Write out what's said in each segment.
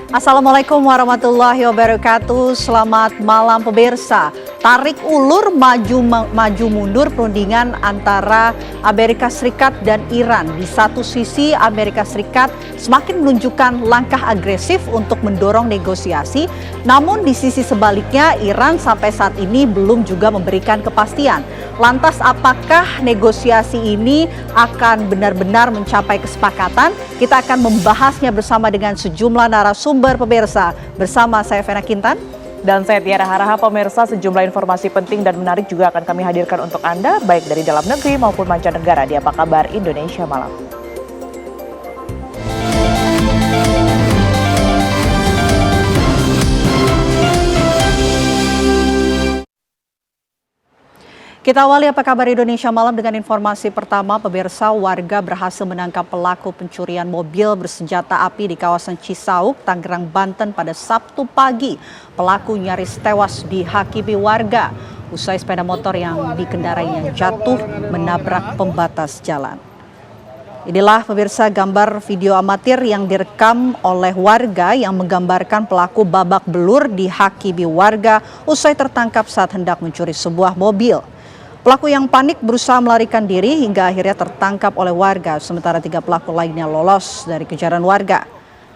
Assalamualaikum warahmatullahi wabarakatuh. Selamat malam pemirsa. Tarik ulur maju mundur perundingan antara Amerika Serikat dan Iran. Di satu sisi Amerika Serikat semakin menunjukkan langkah agresif untuk mendorong negosiasi. Namun di sisi sebaliknya Iran sampai saat ini belum juga memberikan kepastian. Lantas apakah negosiasi ini akan benar-benar mencapai kesepakatan? Kita akan membahasnya bersama dengan sejumlah narasumber pemirsa. Bersama saya Vena Kintan. Dan saya Tiara Haraha. Pemirsa, sejumlah informasi penting dan menarik juga akan kami hadirkan untuk Anda, baik dari dalam negeri maupun mancanegara di Apa Kabar Indonesia Malam. Kita awali Apa Kabar Indonesia Malam dengan informasi pertama. Pemirsa, warga berhasil menangkap pelaku pencurian mobil bersenjata api di kawasan Cisauk, Tangerang, Banten pada Sabtu pagi. Pelaku nyaris tewas dihakimi warga usai sepeda motor yang dikendarainya jatuh menabrak pembatas jalan. Inilah pemirsa gambar video amatir yang direkam oleh warga yang menggambarkan pelaku babak belur dihakimi warga usai tertangkap saat hendak mencuri sebuah mobil. Pelaku yang panik berusaha melarikan diri hingga akhirnya tertangkap oleh warga, sementara 3 pelaku lainnya lolos dari kejaran warga.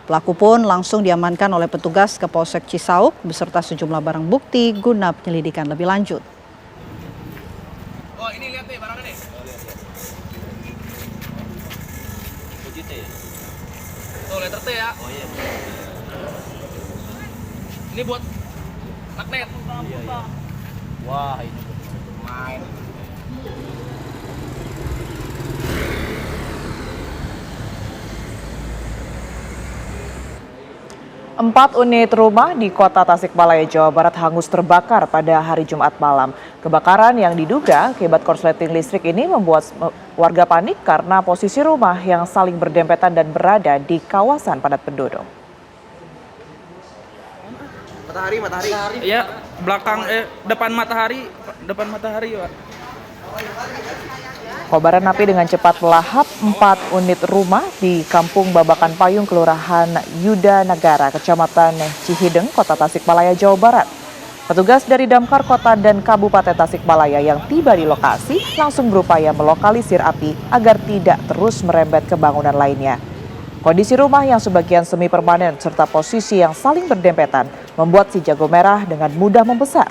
Pelaku pun langsung diamankan oleh petugas ke Polsek Cisauk beserta sejumlah barang bukti guna penyelidikan lebih lanjut. Oh, ini lihat nih barangnya nih. Tuh letter T ya. Oh iya. Ini buat magnet. Iya. Wah, ini main. 4 unit rumah di kota Tasikmalaya, Jawa Barat hangus terbakar pada hari Jumat malam. Kebakaran yang diduga akibat korsleting listrik ini membuat warga panik karena posisi rumah yang saling berdempetan dan berada di kawasan padat penduduk. Matahari. Iya, depan matahari, Pak. Kobaran api dengan cepat melahap 4 unit rumah di Kampung Babakan Payung, Kelurahan Yuda Negara, Kecamatan Cihideng, Kota Tasikmalaya, Jawa Barat. Petugas dari Damkar Kota dan Kabupaten Tasikmalaya yang tiba di lokasi langsung berupaya melokalisir api agar tidak terus merembet ke bangunan lainnya. Kondisi rumah yang sebagian semi permanen serta posisi yang saling berdempetan membuat si jago merah dengan mudah membesar.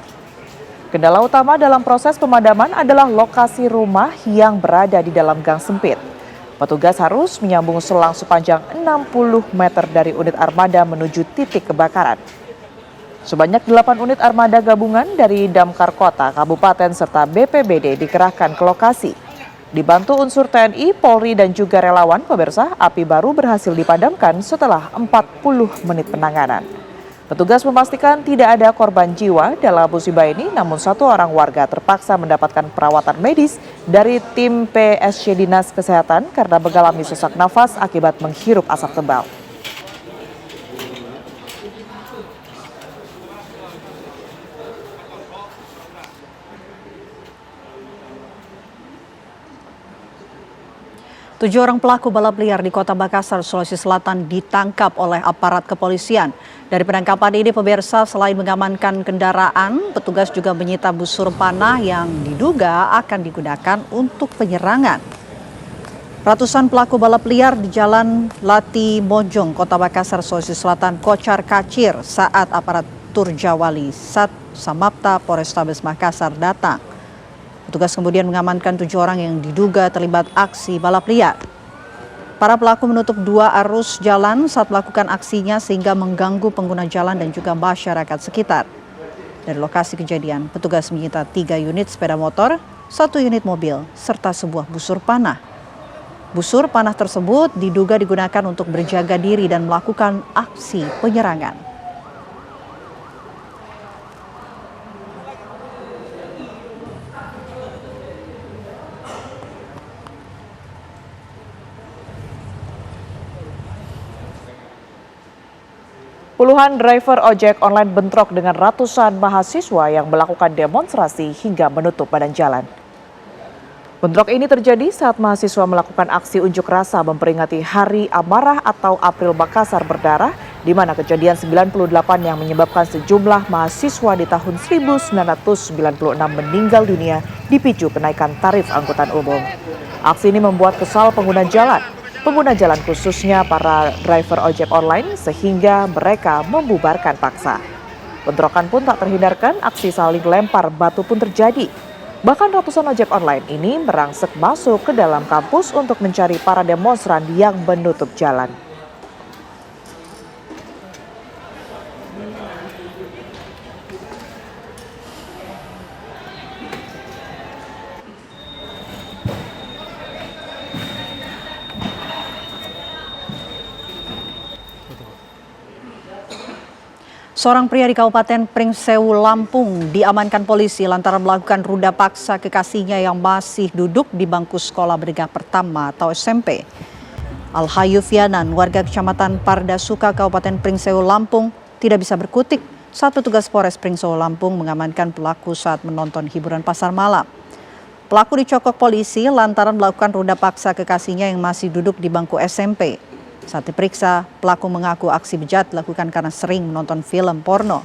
Kendala utama dalam proses pemadaman adalah lokasi rumah yang berada di dalam gang sempit. Petugas harus menyambung selang sepanjang 60 meter dari unit armada menuju titik kebakaran. Sebanyak 8 unit armada gabungan dari Damkar Kota, Kabupaten, serta BPBD dikerahkan ke lokasi. Dibantu unsur TNI, Polri, dan juga relawan, pemirsa, api baru berhasil dipadamkan setelah 40 menit penanganan. Petugas memastikan tidak ada korban jiwa dalam musibah ini, namun 1 orang warga terpaksa mendapatkan perawatan medis dari tim PSC Dinas Kesehatan karena mengalami sesak nafas akibat menghirup asap tebal. Tujuh orang pelaku balap liar di Kota Makassar, Sulawesi Selatan ditangkap oleh aparat kepolisian. Dari penangkapan ini, pemirsa, selain mengamankan kendaraan, petugas juga menyita busur panah yang diduga akan digunakan untuk penyerangan. Ratusan pelaku balap liar di Jalan Lati Mojong, Kota Makassar, Sulawesi Selatan kocar kacir saat aparatur Jawali Sat Samapta Polrestabes Makassar datang. Petugas kemudian mengamankan 7 orang yang diduga terlibat aksi balap liar. Para pelaku menutup 2 arus jalan saat melakukan aksinya sehingga mengganggu pengguna jalan dan juga masyarakat sekitar. Dari lokasi kejadian, petugas menyita 3 unit sepeda motor, 1 unit mobil, serta sebuah busur panah. Busur panah tersebut diduga digunakan untuk berjaga diri dan melakukan aksi penyerangan. Puluhan driver ojek online bentrok dengan ratusan mahasiswa yang melakukan demonstrasi hingga menutup badan jalan. Bentrok ini terjadi saat mahasiswa melakukan aksi unjuk rasa memperingati Hari Amarah atau April Makassar Berdarah di mana kejadian 98 yang menyebabkan sejumlah mahasiswa di tahun 1996 meninggal dunia dipicu kenaikan tarif angkutan umum. Aksi ini membuat kesal pengguna jalan khususnya para driver ojek online sehingga mereka membubarkan paksa. Bentrokan pun tak terhindarkan, aksi saling lempar batu pun terjadi. Bahkan ratusan ojek online ini merangsek masuk ke dalam kampus untuk mencari para demonstran yang menutup jalan. Seorang pria di Kabupaten Pringsewu, Lampung diamankan polisi lantaran melakukan ruda paksa kekasihnya yang masih duduk di bangku sekolah menengah pertama atau SMP. Alhayu Fianan, warga Kecamatan Pardasuka, Kabupaten Pringsewu, Lampung, tidak bisa berkutik saat petugas Polres Pringsewu, Lampung mengamankan pelaku saat menonton hiburan pasar malam. Pelaku dicokok polisi lantaran melakukan ruda paksa kekasihnya yang masih duduk di bangku SMP. Saat diperiksa, pelaku mengaku aksi bejat dilakukan karena sering menonton film porno.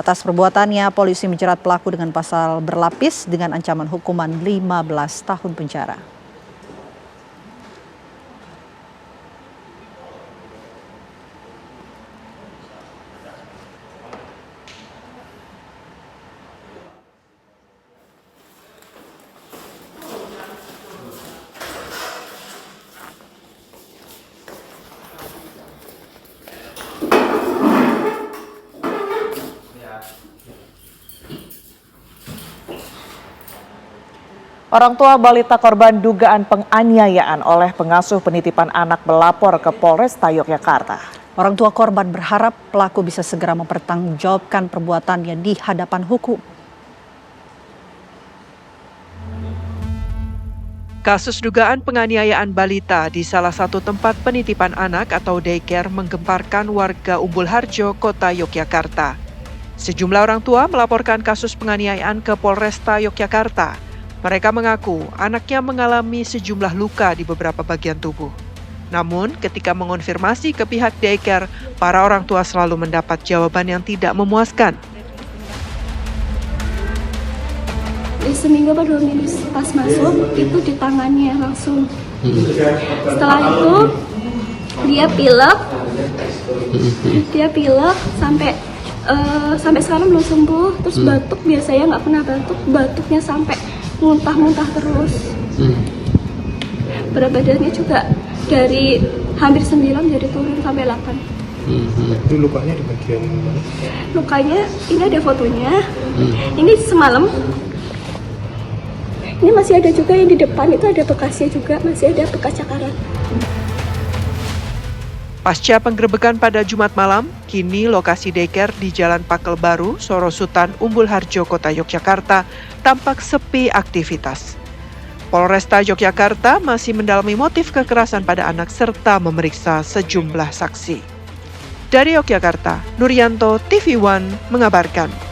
Atas perbuatannya, polisi menjerat pelaku dengan pasal berlapis dengan ancaman hukuman 15 tahun penjara. Orang tua balita korban dugaan penganiayaan oleh pengasuh penitipan anak melapor ke Polresta Yogyakarta. Orang tua korban berharap pelaku bisa segera mempertanggungjawabkan perbuatannya di hadapan hukum. Kasus dugaan penganiayaan balita di salah satu tempat penitipan anak atau daycare menggemparkan warga Umbul Harjo, Kota Yogyakarta. Sejumlah orang tua melaporkan kasus penganiayaan ke Polresta Yogyakarta. Mereka mengaku anaknya mengalami sejumlah luka di beberapa bagian tubuh. Namun, ketika mengonfirmasi ke pihak daycare, para orang tua selalu mendapat jawaban yang tidak memuaskan. Seminggu atau 2 minggu pas masuk, itu di tangannya langsung. Setelah itu, dia pilek sampai sekarang belum sembuh. Terus batuk, biasanya nggak pernah batuknya sampai muntah-muntah terus. Berat badannya juga dari hampir 9 jadi turun sampai 8. Itu lukanya di bagian mana? Lukanya ini ada fotonya. Ini semalam. Ini masih ada juga yang di depan, itu ada bekasnya juga, masih ada bekas cakaran. Pasca penggerebekan pada Jumat malam, kini lokasi daycare di Jalan Pakel Baru, Sorosutan, Umbul Harjo, Kota Yogyakarta tampak sepi aktivitas. Polresta Yogyakarta masih mendalami motif kekerasan pada anak serta memeriksa sejumlah saksi. Dari Yogyakarta, Nuryanto, TV One mengabarkan.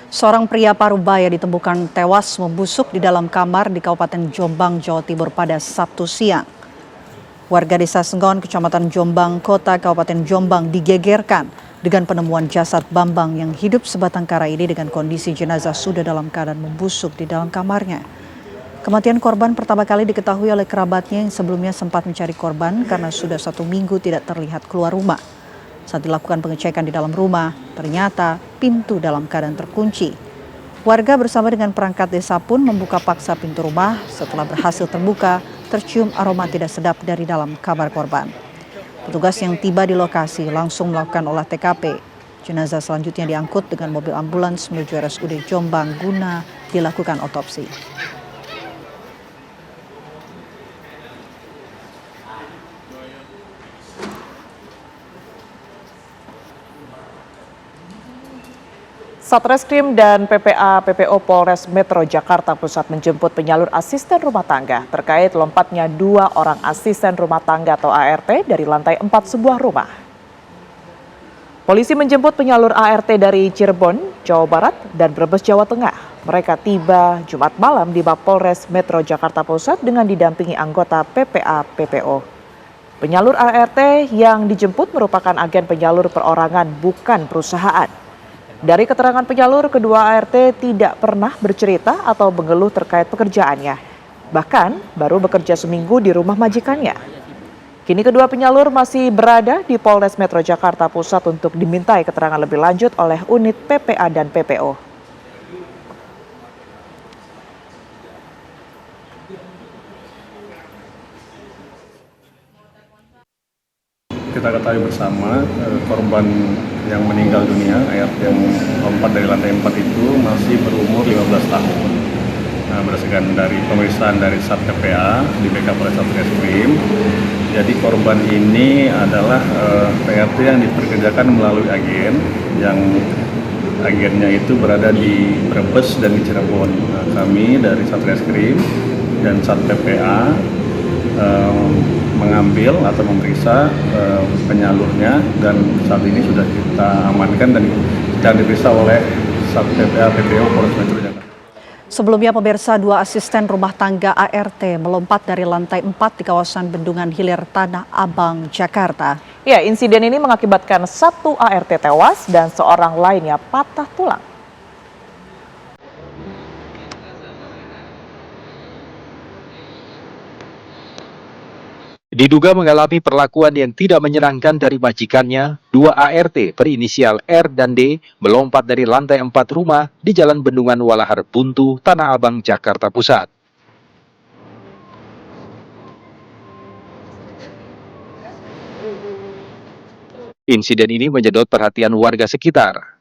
Seorang pria Parubaya ditemukan tewas membusuk di dalam kamar di Kabupaten Jombang, Jawa Timur pada Sabtu siang. Warga Desa Senggon, Kecamatan Jombang, Kota Kabupaten Jombang digegerkan dengan penemuan jasad Bambang yang hidup sebatang kara ini dengan kondisi jenazah sudah dalam keadaan membusuk di dalam kamarnya. Kematian korban pertama kali diketahui oleh kerabatnya yang sebelumnya sempat mencari korban karena sudah 1 minggu tidak terlihat keluar rumah. Saat dilakukan pengecekan di dalam rumah, ternyata pintu dalam keadaan terkunci. Warga bersama dengan perangkat desa pun membuka paksa pintu rumah. Setelah berhasil terbuka, tercium aroma tidak sedap dari dalam kamar korban. Petugas yang tiba di lokasi langsung melakukan olah TKP. Jenazah selanjutnya diangkut dengan mobil ambulans menuju RSUD Jombang guna dilakukan otopsi. Satreskrim dan PPO Polres Metro Jakarta Pusat menjemput penyalur asisten rumah tangga terkait lompatnya 2 orang asisten rumah tangga atau ART dari lantai 4 sebuah rumah. Polisi menjemput penyalur ART dari Cirebon, Jawa Barat dan Brebes, Jawa Tengah. Mereka tiba Jumat malam di Mapolres Metro Jakarta Pusat dengan didampingi anggota PPO. Penyalur ART yang dijemput merupakan agen penyalur perorangan, bukan perusahaan. Dari keterangan penyalur, kedua ART tidak pernah bercerita atau mengeluh terkait pekerjaannya. Bahkan baru bekerja seminggu di rumah majikannya. Kini kedua penyalur masih berada di Polres Metro Jakarta Pusat untuk dimintai keterangan lebih lanjut oleh unit PPA dan PPO. Kita ketahui bersama korban yang meninggal dunia, ART yang lompat dari lantai 4 itu masih berumur 15 tahun. Nah, berdasarkan dari pemeriksaan dari Sat PPA di BK Polres Satreskrim, jadi korban ini adalah PRT yang diperkerjakan melalui agen, yang agennya itu berada di Brebes dan di Cirebon. Nah, kami dari Satreskrim dan Sat PPA mengambil atau memeriksa penyalurnya, dan saat ini sudah kita amankan dan sedang diperiksa oleh Sat PPA PPO Polres Metro Jakarta. Sebelumnya pemirsa, 2 asisten rumah tangga ART melompat dari lantai 4 di kawasan Bendungan Hilir Tanah Abang, Jakarta. Ya, insiden ini mengakibatkan 1 ART tewas dan seorang lainnya patah tulang. Diduga mengalami perlakuan yang tidak menyenangkan dari majikannya, 2 ART berinisial R dan D melompat dari lantai 4 rumah di Jalan Bendungan Walahar Buntu, Tanah Abang, Jakarta Pusat. Insiden ini menyedot perhatian warga sekitar.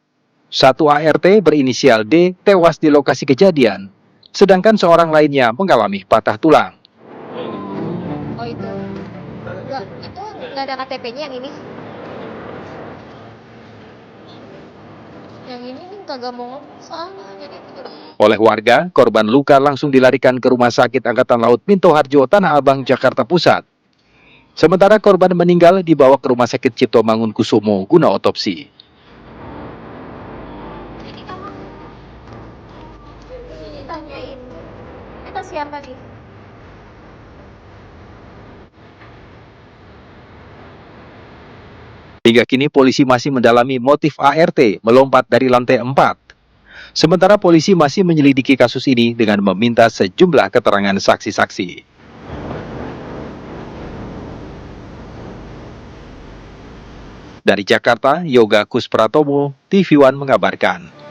1 ART berinisial D tewas di lokasi kejadian, sedangkan seorang lainnya mengalami patah tulang. Oh itu nggak ada KTP-nya yang ini. Yang ini nih kagak mau soalnya jadi. Oleh warga, korban luka langsung dilarikan ke Rumah Sakit Angkatan Laut Minto Harjo, Tanah Abang, Jakarta Pusat. Sementara korban meninggal dibawa ke Rumah Sakit Cipto Mangunkusumo guna otopsi. Jadi kamu ditanyain, kita siapa nih? Hingga kini polisi masih mendalami motif ART melompat dari lantai 4. Sementara polisi masih menyelidiki kasus ini dengan meminta sejumlah keterangan saksi-saksi. Dari Jakarta, Yoga Kuspratomo, TV One mengabarkan.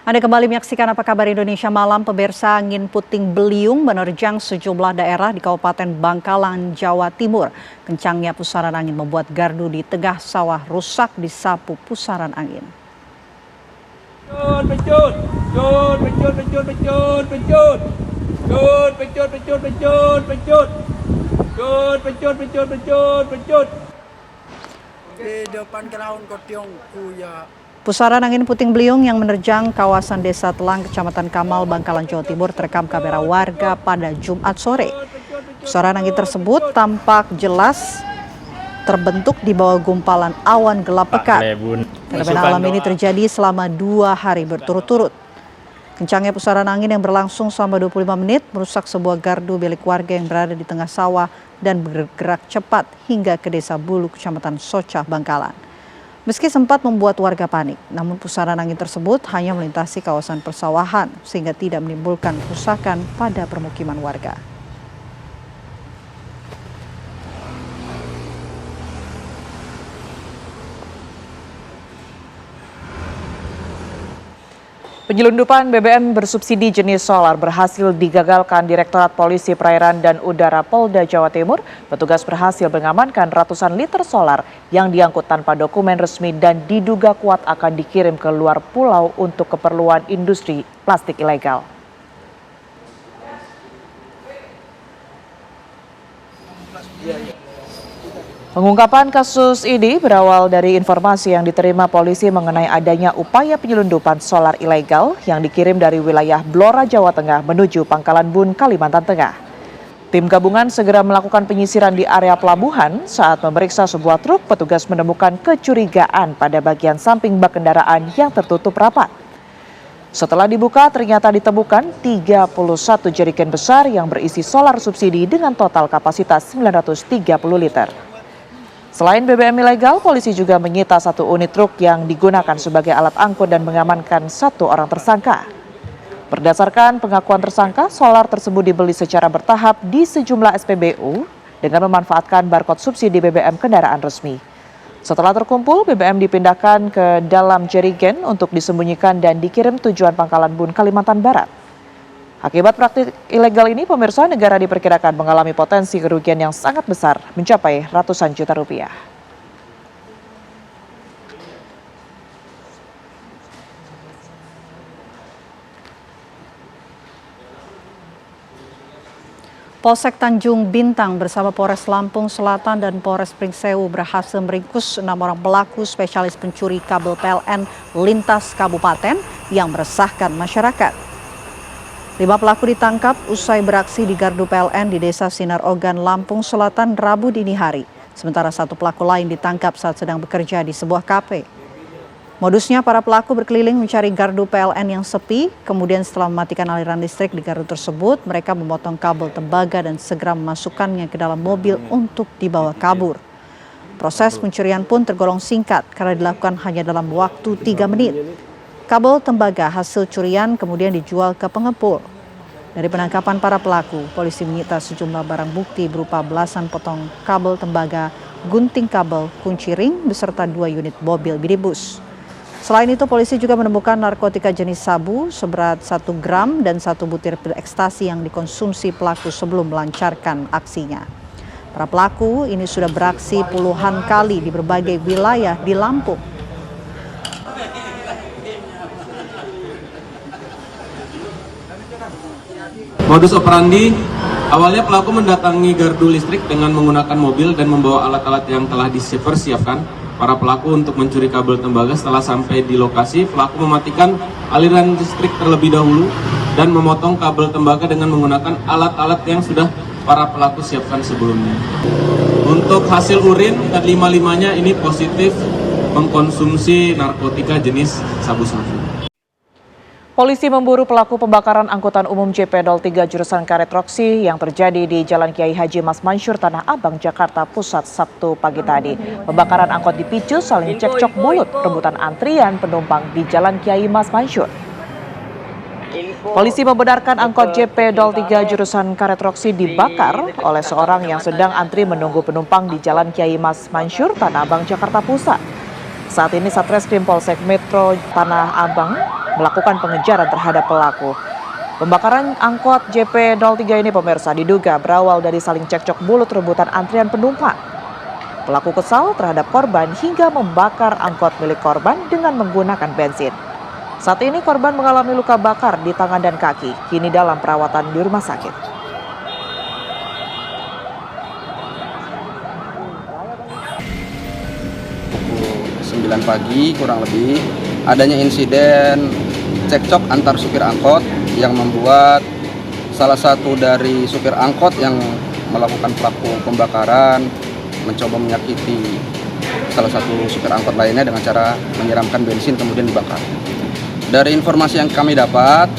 Anda kembali menyaksikan Apa Kabar Indonesia Malam. Pemirsa, angin puting beliung menerjang sejumlah daerah di Kabupaten Bangkalan, Jawa Timur. Kencangnya pusaran angin membuat gardu di tengah sawah rusak disapu pusaran angin. Pusaran angin puting beliung yang menerjang kawasan Desa Telang, Kecamatan Kamal, Bangkalan, Jawa Timur terekam kamera warga pada Jumat sore. Pusaran angin tersebut tampak jelas terbentuk di bawah gumpalan awan gelap pekat. Fenomena alam ini terjadi selama 2 hari berturut-turut. Kencangnya pusaran angin yang berlangsung selama 25 menit merusak sebuah gardu milik warga yang berada di tengah sawah dan bergerak cepat hingga ke Desa Bulu, Kecamatan Socah, Bangkalan. Meski sempat membuat warga panik, namun pusaran angin tersebut hanya melintasi kawasan persawahan sehingga tidak menimbulkan kerusakan pada permukiman warga. Penyelundupan BBM bersubsidi jenis solar berhasil digagalkan Direktorat Polisi Perairan dan Udara Polda Jawa Timur. Petugas berhasil mengamankan ratusan liter solar yang diangkut tanpa dokumen resmi dan diduga kuat akan dikirim ke luar pulau untuk keperluan industri plastik ilegal. Pengungkapan kasus ini berawal dari informasi yang diterima polisi mengenai adanya upaya penyelundupan solar ilegal yang dikirim dari wilayah Blora, Jawa Tengah menuju Pangkalan Bun, Kalimantan Tengah. Tim gabungan segera melakukan penyisiran di area pelabuhan. Saat memeriksa sebuah truk, petugas menemukan kecurigaan pada bagian samping bak kendaraan yang tertutup rapat. Setelah dibuka, ternyata ditemukan 31 jerigen besar yang berisi solar subsidi dengan total kapasitas 930 liter. Selain BBM ilegal, polisi juga menyita 1 unit truk yang digunakan sebagai alat angkut dan mengamankan 1 orang tersangka. Berdasarkan pengakuan tersangka, solar tersebut dibeli secara bertahap di sejumlah SPBU dengan memanfaatkan barcode subsidi BBM kendaraan resmi. Setelah terkumpul, BBM dipindahkan ke dalam jerigen untuk disembunyikan dan dikirim tujuan Pangkalan Bun, Kalimantan Barat. Akibat praktik ilegal ini, pemirsa, negara diperkirakan mengalami potensi kerugian yang sangat besar, mencapai ratusan juta rupiah. Polsek Tanjung Bintang bersama Polres Lampung Selatan dan Polres Pringsewu berhasil meringkus 6 orang pelaku spesialis pencuri kabel PLN lintas kabupaten yang meresahkan masyarakat. 5 pelaku ditangkap usai beraksi di gardu PLN di Desa Sinar Ogan, Lampung Selatan, Rabu dini hari. Sementara 1 pelaku lain ditangkap saat sedang bekerja di sebuah kafe. Modusnya, para pelaku berkeliling mencari gardu PLN yang sepi, kemudian setelah mematikan aliran listrik di gardu tersebut, mereka memotong kabel tembaga dan segera memasukkannya ke dalam mobil untuk dibawa kabur. Proses pencurian pun tergolong singkat karena dilakukan hanya dalam waktu 3 menit. Kabel tembaga hasil curian kemudian dijual ke pengepul. Dari penangkapan para pelaku, polisi menyita sejumlah barang bukti berupa belasan potong kabel tembaga, gunting kabel, kunci ring, beserta 2 unit mobil minibus. Selain itu, polisi juga menemukan narkotika jenis sabu seberat 1 gram dan 1 butir pil ekstasi yang dikonsumsi pelaku sebelum melancarkan aksinya. Para pelaku ini sudah beraksi puluhan kali di berbagai wilayah di Lampung. Modus operandi, awalnya pelaku mendatangi gardu listrik dengan menggunakan mobil dan membawa alat-alat yang telah dipersiapkan para pelaku untuk mencuri kabel tembaga. Setelah sampai di lokasi, pelaku mematikan aliran listrik terlebih dahulu dan memotong kabel tembaga dengan menggunakan alat-alat yang sudah para pelaku siapkan sebelumnya. Untuk hasil urin, kelima-limanya ini positif mengkonsumsi narkotika jenis sabu-sabu. Polisi memburu pelaku pembakaran angkutan umum JP 03 jurusan Karet Roksi yang terjadi di Jalan Kiai Haji Mas Mansur, Tanah Abang, Jakarta Pusat, Sabtu pagi tadi. Pembakaran angkot dipicu saling cekcok mulut rebutan antrian penumpang di Jalan Kiai Mas Mansur. Polisi membenarkan angkot JP 03 jurusan Karet Roksi dibakar oleh seorang yang sedang antri menunggu penumpang di Jalan Kiai Mas Mansur, Tanah Abang, Jakarta Pusat. Saat ini Satreskrim Polsek Metro Tanah Abang melakukan pengejaran terhadap pelaku. Pembakaran angkot JP 03 ini, pemirsa, diduga berawal dari saling cekcok mulut rebutan antrian penumpang. Pelaku kesal terhadap korban hingga membakar angkot milik korban dengan menggunakan bensin. Saat ini korban mengalami luka bakar di tangan dan kaki, kini dalam perawatan di rumah sakit. Pukul 9 pagi kurang lebih adanya insiden cekcok antar supir angkot yang membuat salah satu dari supir angkot yang melakukan pelaku pembakaran mencoba menyakiti salah satu supir angkot lainnya dengan cara menyiramkan bensin kemudian dibakar. Dari informasi yang kami dapat,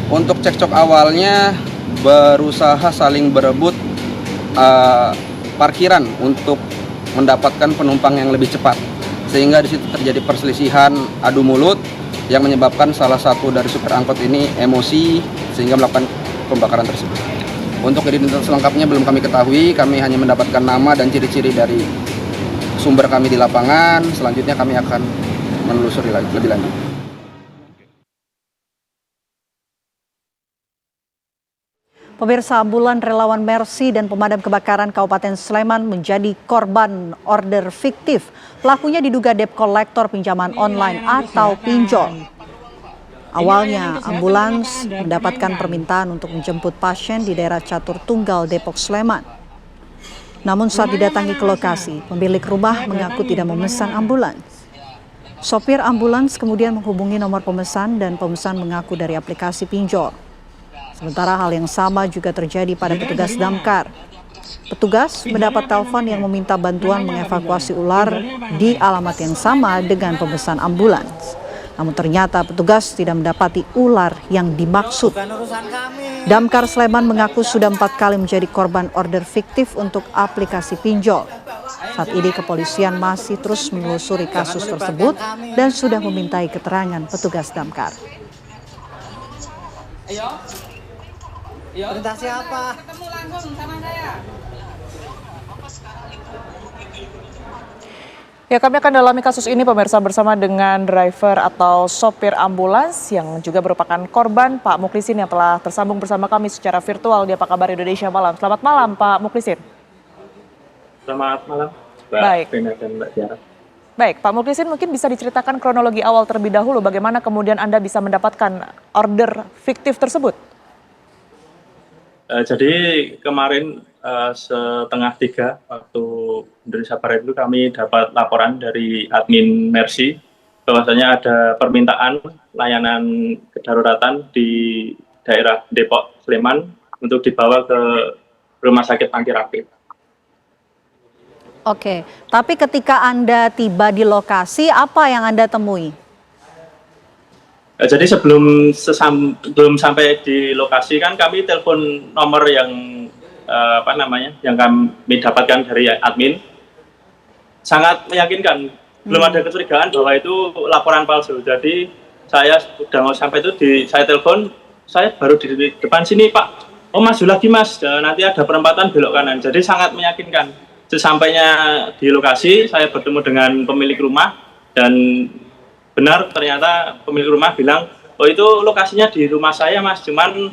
untuk cekcok awalnya berusaha saling berebut parkiran untuk mendapatkan penumpang yang lebih cepat, sehingga di situ terjadi perselisihan adu mulut yang menyebabkan salah satu dari supir angkot ini emosi sehingga melakukan pembakaran tersebut. Untuk identitas lengkapnya belum kami ketahui, kami hanya mendapatkan nama dan ciri-ciri dari sumber kami di lapangan. Selanjutnya kami akan menelusuri lebih lanjut. Pemirsa, ambulan relawan Mercy dan pemadam kebakaran Kabupaten Sleman menjadi korban order fiktif. Pelakunya diduga debt collector pinjaman online atau pinjol. Awalnya, ambulans mendapatkan permintaan untuk menjemput pasien di daerah Catur Tunggal, Depok, Sleman. Namun saat didatangi ke lokasi, pemilik rumah mengaku tidak memesan ambulans. Sopir ambulans kemudian menghubungi nomor pemesan dan pemesan mengaku dari aplikasi pinjol. Sementara hal yang sama juga terjadi pada petugas damkar. Petugas mendapat telepon yang meminta bantuan mengevakuasi ular di alamat yang sama dengan pemesan ambulans. Namun ternyata petugas tidak mendapati ular yang dimaksud. Damkar Sleman mengaku sudah 4 kali menjadi korban order fiktif untuk aplikasi pinjol. Saat ini kepolisian masih terus menelusuri kasus tersebut dan sudah memintai keterangan petugas damkar. Perintah siapa? Ketemu langsung sama saya. Ya, kami akan dalami kasus ini pemirsa bersama dengan driver atau sopir ambulans yang juga merupakan korban, Pak Muklisin, yang telah tersambung bersama kami secara virtual di Apa Kabar Indonesia Malam. Selamat malam, Pak Muklisin. Selamat malam, Mbak Baik. Rina dan Mbak Tiara. Baik, Pak Muklisin, mungkin bisa diceritakan kronologi awal terlebih dahulu bagaimana kemudian Anda bisa mendapatkan order fiktif tersebut? Jadi kemarin setengah 3 waktu Indonesia Barat itu kami dapat laporan dari admin Mercy bahwasanya ada permintaan layanan kedaruratan di daerah Depok, Sleman untuk dibawa ke Rumah Sakit Pangki Rapid. Oke, tapi ketika Anda tiba di lokasi, apa yang Anda temui? Jadi sebelum sampai di lokasi kan kami telepon nomor yang yang kami dapatkan dari admin, sangat meyakinkan, belum ada kecurigaan bahwa itu laporan palsu. Jadi saya sudah mau sampai itu saya telepon, saya baru di depan sini Pak, oh maju lagi Mas, nanti ada perempatan belok kanan. Jadi sangat meyakinkan. Sesampainya di lokasi saya bertemu dengan pemilik rumah dan benar ternyata pemilik rumah bilang, oh itu lokasinya di rumah saya Mas, cuman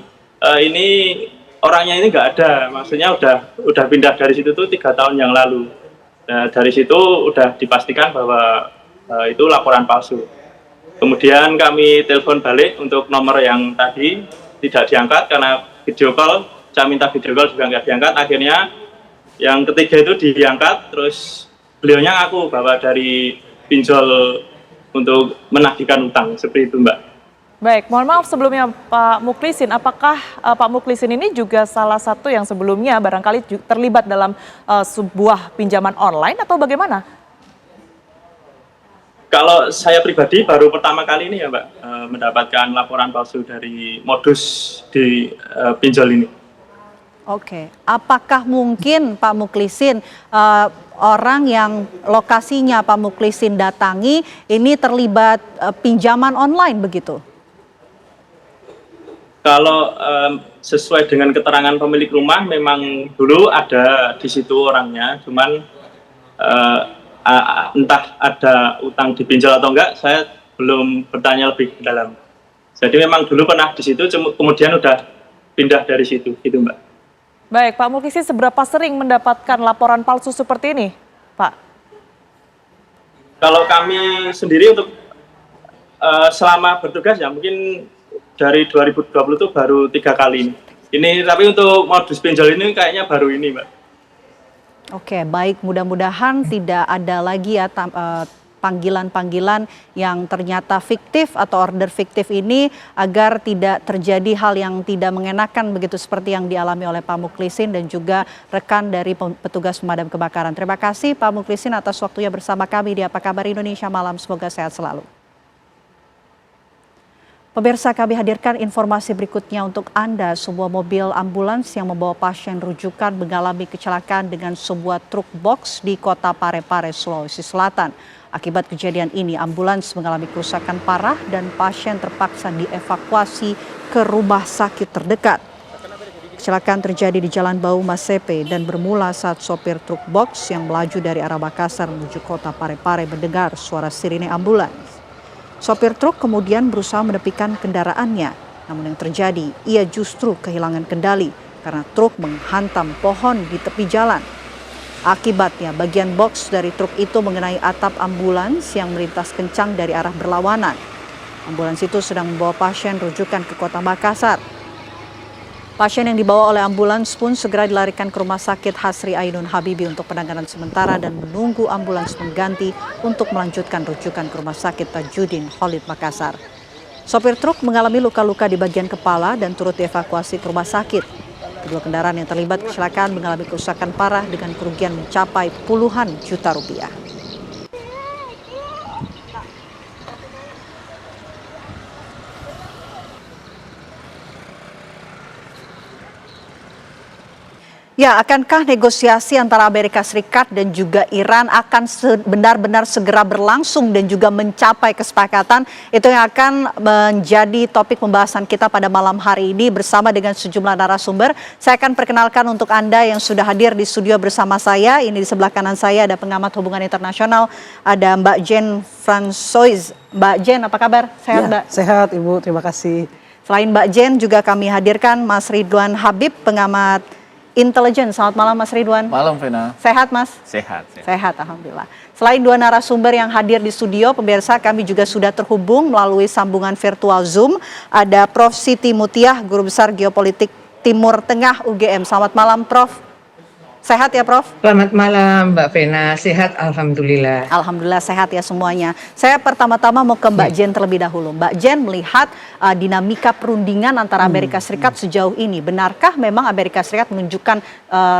ini orangnya ini nggak ada, maksudnya udah pindah dari situ tuh 3 tahun yang lalu. Nah, dari situ udah dipastikan bahwa itu laporan palsu. Kemudian kami telepon balik untuk nomor yang tadi tidak diangkat karena video call, saya minta video call juga nggak diangkat. Akhirnya yang ketiga itu diangkat, terus beliaunya ngaku bahwa dari pinjol untuk menagihkan utang, seperti itu Mbak. Baik, mohon maaf sebelumnya Pak Muklisin, apakah Pak Muklisin ini juga salah satu yang sebelumnya barangkali terlibat dalam sebuah pinjaman online atau bagaimana? Kalau saya pribadi baru pertama kali ini ya Mbak, mendapatkan laporan palsu dari modus di pinjol ini. Oke, apakah mungkin Pak Muklisin orang yang lokasinya Pak Muklisin datangi ini terlibat pinjaman online begitu? Kalau sesuai dengan keterangan pemilik rumah, memang dulu ada di situ orangnya, cuman entah ada utang dipinjol atau enggak, saya belum bertanya lebih dalam. Jadi memang dulu pernah di situ, kemudian udah pindah dari situ, gitu Mbak. Baik, Pak Muklisin, seberapa sering mendapatkan laporan palsu seperti ini, Pak? Kalau kami sendiri untuk selama bertugas ya mungkin dari 2020 itu baru 3 kali ini. Tapi untuk modus pinjol ini kayaknya baru ini Mbak. Oke, baik, mudah-mudahan tidak ada lagi ya panggilan-panggilan yang ternyata fiktif atau order fiktif ini agar tidak terjadi hal yang tidak mengenakan begitu seperti yang dialami oleh Pak Muklisin dan juga rekan dari petugas pemadam kebakaran. Terima kasih Pak Muklisin atas waktunya bersama kami di Apa Kabar Indonesia Malam. Semoga sehat selalu. Pemirsa, kami hadirkan informasi berikutnya untuk Anda. Sebuah mobil ambulans yang membawa pasien rujukan mengalami kecelakaan dengan sebuah truk box di Kota Parepare, Sulawesi Selatan. Akibat kejadian ini, ambulans mengalami kerusakan parah dan pasien terpaksa dievakuasi ke rumah sakit terdekat. Kecelakaan terjadi di Jalan Bau Masepe dan bermula saat sopir truk box yang melaju dari arah Makassar menuju Kota Parepare mendengar suara sirine ambulans. Sopir truk kemudian berusaha menepikan kendaraannya, namun yang terjadi ia justru kehilangan kendali karena truk menghantam pohon di tepi jalan. Akibatnya bagian box dari truk itu mengenai atap ambulans yang melintas kencang dari arah berlawanan. Ambulans itu sedang membawa pasien rujukan ke Kota Makassar. Pasien yang dibawa oleh ambulans pun segera dilarikan ke Rumah Sakit Hasri Ainun Habibie untuk penanganan sementara dan menunggu ambulans pengganti untuk melanjutkan rujukan ke Rumah Sakit Tajudin Khalid Makassar. Sopir truk mengalami luka-luka di bagian kepala dan turut dievakuasi ke rumah sakit. Kedua kendaraan yang terlibat kecelakaan mengalami kerusakan parah dengan kerugian mencapai puluhan juta rupiah. Ya, akankah negosiasi antara Amerika Serikat dan juga Iran akan benar-benar segera berlangsung dan juga mencapai kesepakatan? Itu yang akan menjadi topik pembahasan kita pada malam hari ini bersama dengan sejumlah narasumber. Saya akan perkenalkan untuk Anda yang sudah hadir di studio bersama saya. Ini di sebelah kanan saya ada pengamat hubungan internasional, ada Mbak Jen Francois. Mbak Jen, apa kabar? Sehat, Mbak? Sehat, Ibu. Terima kasih. Selain Mbak Jen, juga kami hadirkan Mas Ridwan Habib, pengamat intelijen. Selamat malam Mas Ridwan. Malam Vena. Sehat Mas? Sehat. Sehat, alhamdulillah. Selain dua narasumber yang hadir di studio, pemirsa kami juga sudah terhubung melalui sambungan virtual Zoom. Ada Prof. Siti Mutiah, Guru Besar Geopolitik Timur Tengah UGM. Selamat malam Prof. Sehat ya Prof? Selamat malam Mbak Vena, sehat alhamdulillah. Alhamdulillah sehat ya semuanya. Saya pertama-tama mau ke Mbak Jen terlebih dahulu. Mbak Jen melihat dinamika perundingan antara Amerika Serikat sejauh ini. Benarkah memang Amerika Serikat menunjukkan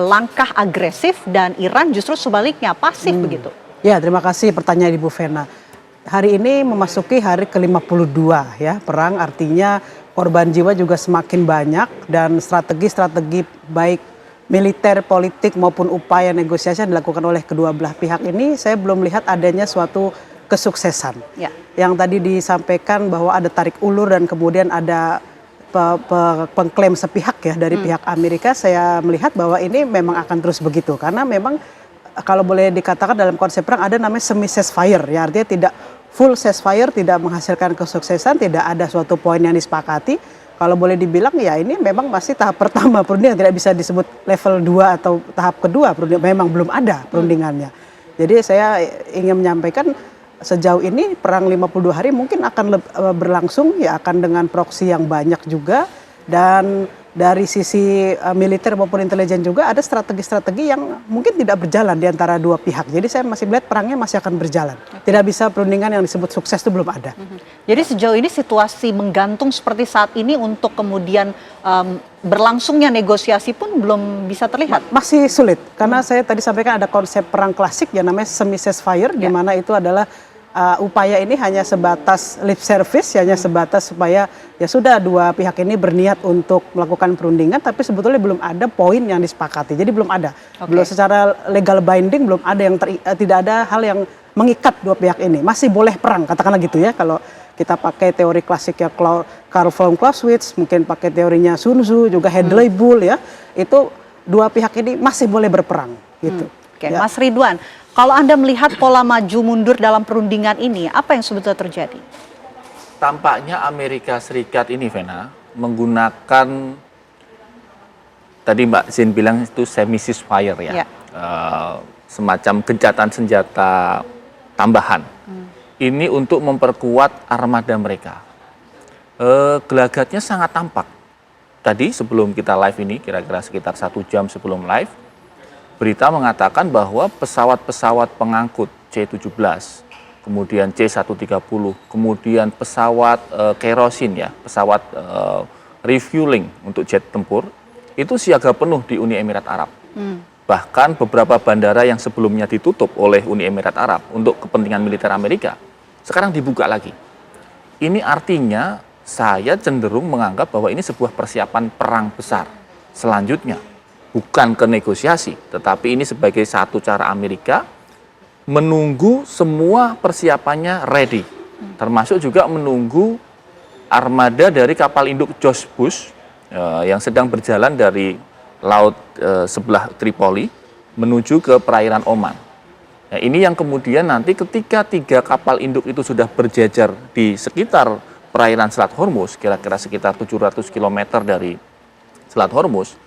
langkah agresif dan Iran justru sebaliknya pasif begitu? Ya, terima kasih pertanyaan Ibu Vena. Hari ini memasuki hari ke-52 ya, perang, artinya korban jiwa juga semakin banyak dan strategi-strategi baik militer, politik maupun upaya negosiasi yang dilakukan oleh kedua belah pihak ini, saya belum melihat adanya suatu kesuksesan. Ya. Yang tadi disampaikan bahwa ada tarik ulur dan kemudian ada pengklaim sepihak ya dari pihak Amerika, saya melihat bahwa ini memang akan terus begitu. Karena memang kalau boleh dikatakan dalam konsep perang ada namanya semi ceasefire, ya artinya tidak full ceasefire, tidak menghasilkan kesuksesan, tidak ada suatu poin yang disepakati. Kalau boleh dibilang ya ini memang masih tahap pertama perundingan, tidak bisa disebut level 2 atau tahap kedua perundingan, memang belum ada perundingannya. Jadi saya ingin menyampaikan sejauh ini perang 52 hari mungkin akan berlangsung ya, akan dengan proksi yang banyak juga, dan dari sisi militer maupun intelijen juga ada strategi-strategi yang mungkin tidak berjalan di antara dua pihak. Jadi saya masih melihat perangnya masih akan berjalan. Tidak bisa perundingan yang disebut sukses itu belum ada. Jadi sejauh ini situasi menggantung seperti saat ini untuk kemudian berlangsungnya negosiasi pun belum bisa terlihat. Masih sulit karena saya tadi sampaikan ada konsep perang klasik yang namanya semi ceasefire, di mana itu adalah upaya ini hanya sebatas lip service, hanya sebatas supaya ya sudah dua pihak ini berniat untuk melakukan perundingan, tapi sebetulnya belum ada poin yang disepakati. Jadi belum ada, belum secara legal binding, belum ada yang tidak ada hal yang mengikat dua pihak ini. Masih boleh perang, katakanlah gitu ya. Kalau kita pakai teori klasik ya Karl von Clausewitz, mungkin pakai teorinya Sun Tzu, juga Hadley Bull ya, itu dua pihak ini masih boleh berperang gitu. Oke, ya. Mas Ridwan, kalau Anda melihat pola maju mundur dalam perundingan ini, apa yang sebetulnya terjadi? Tampaknya Amerika Serikat ini, Vena, menggunakan, tadi Mbak Zin bilang itu semi ceasefire ya, semacam gencatan senjata tambahan. Ini untuk memperkuat armada mereka. Gelagatnya sangat tampak. Tadi sebelum kita live ini, kira-kira sekitar 1 jam sebelum live, berita mengatakan bahwa pesawat-pesawat pengangkut C-17, kemudian C-130, kemudian pesawat kerosin ya, pesawat refueling untuk jet tempur, itu siaga penuh di Uni Emirat Arab. Bahkan beberapa bandara yang sebelumnya ditutup oleh Uni Emirat Arab untuk kepentingan militer Amerika, sekarang dibuka lagi. Ini artinya saya cenderung menganggap bahwa ini sebuah persiapan perang besar selanjutnya. Bukan ke negosiasi, tetapi ini sebagai satu cara Amerika menunggu semua persiapannya ready. Termasuk juga menunggu armada dari kapal induk George Bush yang sedang berjalan dari laut sebelah Tripoli menuju ke perairan Oman. Nah, ini yang kemudian nanti ketika 3 kapal induk itu sudah berjajar di sekitar perairan Selat Hormuz, kira-kira sekitar 700 km dari Selat Hormuz,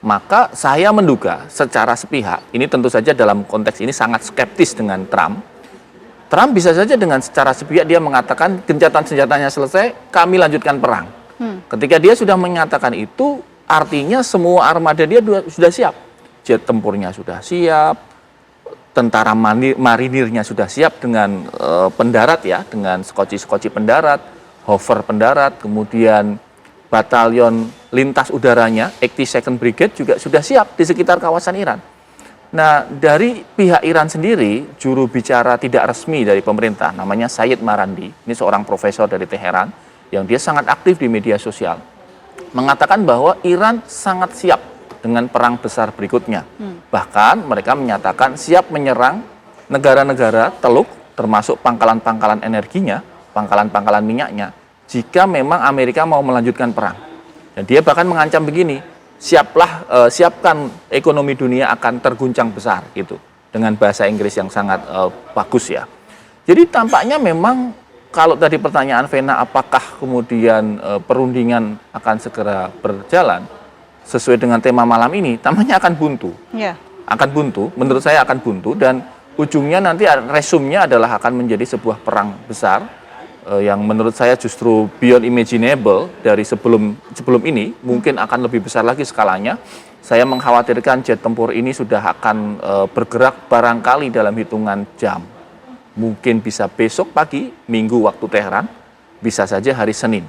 maka saya menduga secara sepihak, ini tentu saja dalam konteks ini sangat skeptis dengan Trump. Trump bisa saja dengan secara sepihak dia mengatakan gencatan senjatanya selesai, kami lanjutkan perang. Ketika dia sudah menyatakan itu, artinya semua armada dia sudah siap. Jet tempurnya sudah siap, tentara marinirnya sudah siap dengan pendarat ya, dengan skoci-skoci pendarat, hover pendarat, kemudian batalion lintas udaranya, 82nd Brigade juga sudah siap di sekitar kawasan Iran. Nah, dari pihak Iran sendiri, juru bicara tidak resmi dari pemerintah, namanya Sayyid Marandi, ini seorang profesor dari Teheran, yang dia sangat aktif di media sosial, mengatakan bahwa Iran sangat siap dengan perang besar berikutnya. Bahkan mereka menyatakan siap menyerang negara-negara Teluk, termasuk pangkalan-pangkalan energinya, pangkalan-pangkalan minyaknya, jika memang Amerika mau melanjutkan perang. Dan dia bahkan mengancam begini, siapkan ekonomi dunia akan terguncang besar gitu, dengan bahasa Inggris yang sangat bagus ya. Jadi tampaknya memang kalau tadi pertanyaan Vena, apakah kemudian perundingan akan segera berjalan sesuai dengan tema malam ini, tampaknya akan buntu. Akan buntu, menurut saya akan buntu, dan ujungnya nanti resumnya adalah akan menjadi sebuah perang besar yang menurut saya justru beyond imaginable dari sebelum ini, mungkin akan lebih besar lagi skalanya. Saya mengkhawatirkan jet tempur ini sudah akan bergerak barangkali dalam hitungan jam. Mungkin bisa besok pagi, Minggu waktu Teheran, bisa saja hari Senin.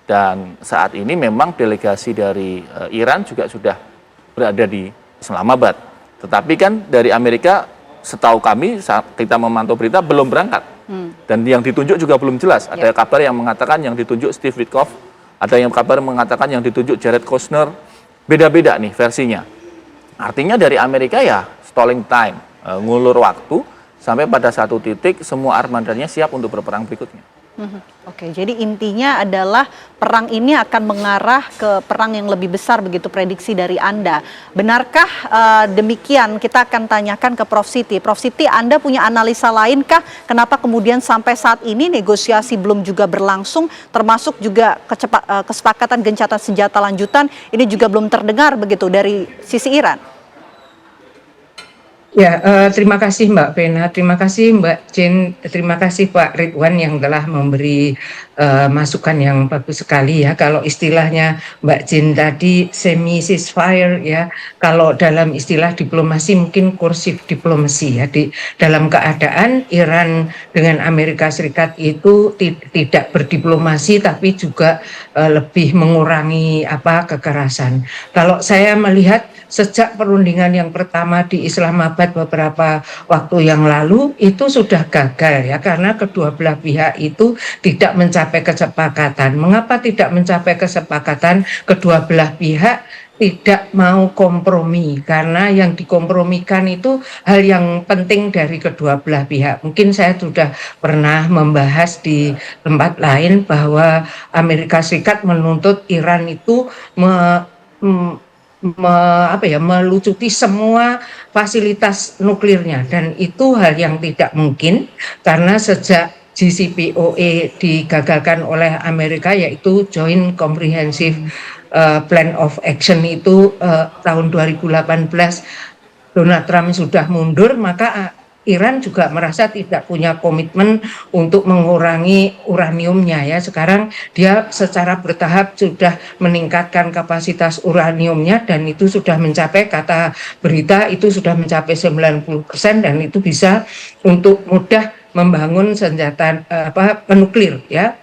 Dan saat ini memang delegasi dari Iran juga sudah berada di Islamabad. Tetapi kan dari Amerika, setahu kami saat kita memantau berita belum berangkat. Dan yang ditunjuk juga belum jelas. Ada kabar yang mengatakan yang ditunjuk Steve Witkoff, ada yang kabar mengatakan yang ditunjuk Jared Kushner. Beda-beda nih versinya. Artinya dari Amerika ya stalling time, ngulur waktu sampai pada satu titik semua armadanya siap untuk berperang berikutnya. Oke, jadi intinya adalah perang ini akan mengarah ke perang yang lebih besar, begitu prediksi dari Anda. Benarkah demikian? Kita akan tanyakan ke Prof. Siti. Prof. Siti, Anda punya analisa lainkah kenapa kemudian sampai saat ini negosiasi belum juga berlangsung, termasuk juga kesepakatan gencatan senjata lanjutan ini juga belum terdengar begitu dari sisi Iran? Ya, terima kasih Mbak Vena, terima kasih Mbak Jen, terima kasih Pak Ridwan yang telah memberi masukan yang bagus sekali ya. Kalau istilahnya Mbak Jen tadi semi ceasefire ya, kalau dalam istilah diplomasi mungkin kursif diplomasi ya. Dalam keadaan Iran dengan Amerika Serikat itu tidak berdiplomasi tapi juga lebih mengurangi kekerasan. Kalau saya melihat sejak perundingan yang pertama di Islamabad beberapa waktu yang lalu itu sudah gagal ya, karena kedua belah pihak itu tidak mencapai kesepakatan. Mengapa tidak mencapai kesepakatan? Kedua belah pihak tidak mau kompromi, karena yang dikompromikan itu hal yang penting dari kedua belah pihak. Mungkin saya sudah pernah membahas di tempat lain bahwa Amerika Serikat menuntut Iran itu melucuti semua fasilitas nuklirnya, dan itu hal yang tidak mungkin karena sejak JCPOA digagalkan oleh Amerika, yaitu Joint Comprehensive Plan of Action itu tahun 2018 Donald Trump sudah mundur, maka Iran juga merasa tidak punya komitmen untuk mengurangi uraniumnya ya. Sekarang dia secara bertahap sudah meningkatkan kapasitas uraniumnya, dan itu sudah mencapai, kata berita itu sudah mencapai 90%, dan itu bisa untuk mudah membangun senjata penuklir ya.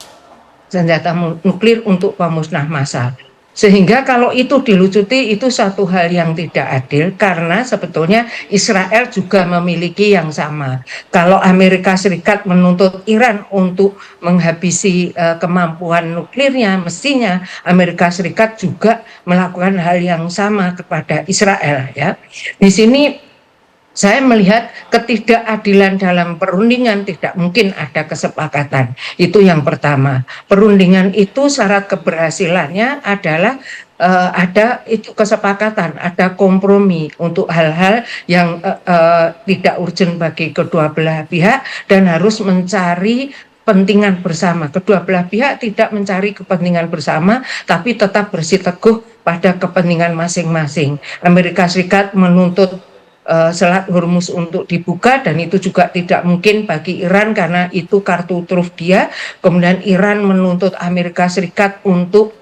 Senjata nuklir untuk pemusnah massal. Sehingga kalau itu dilucuti itu satu hal yang tidak adil, karena sebetulnya Israel juga memiliki yang sama. Kalau Amerika Serikat menuntut Iran untuk menghabisi kemampuan nuklirnya, mestinya Amerika Serikat juga melakukan hal yang sama kepada Israel ya. Di sini saya melihat ketidakadilan dalam perundingan, tidak mungkin ada kesepakatan. Itu yang pertama. Perundingan itu syarat keberhasilannya adalah ada itu kesepakatan, ada kompromi untuk hal-hal yang tidak urgent bagi kedua belah pihak dan harus mencari kepentingan bersama. Kedua belah pihak tidak mencari kepentingan bersama, tapi tetap bersiteguh pada kepentingan masing-masing. Amerika Serikat menuntut Selat Hormuz untuk dibuka, dan itu juga tidak mungkin bagi Iran karena itu kartu truf dia. Kemudian Iran menuntut Amerika Serikat untuk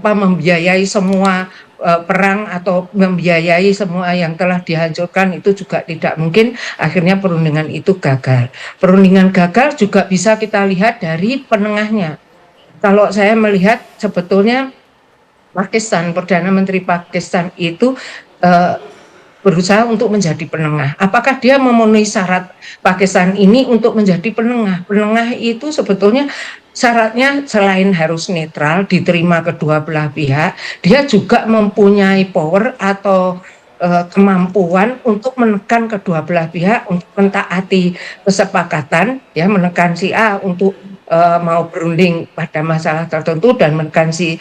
membiayai semua perang atau membiayai semua yang telah dihancurkan, itu juga tidak mungkin. Akhirnya perundingan itu gagal. Perundingan gagal juga bisa kita lihat dari penengahnya. Kalau saya melihat sebetulnya Pakistan, Perdana Menteri Pakistan itu berusaha untuk menjadi penengah. Apakah dia memenuhi syarat Pakistan ini untuk menjadi penengah? Penengah itu sebetulnya syaratnya selain harus netral, diterima kedua belah pihak, dia juga mempunyai power atau kemampuan untuk menekan kedua belah pihak untuk mentaati kesepakatan, ya, menekan si A untuk mau berunding pada masalah tertentu dan menekan si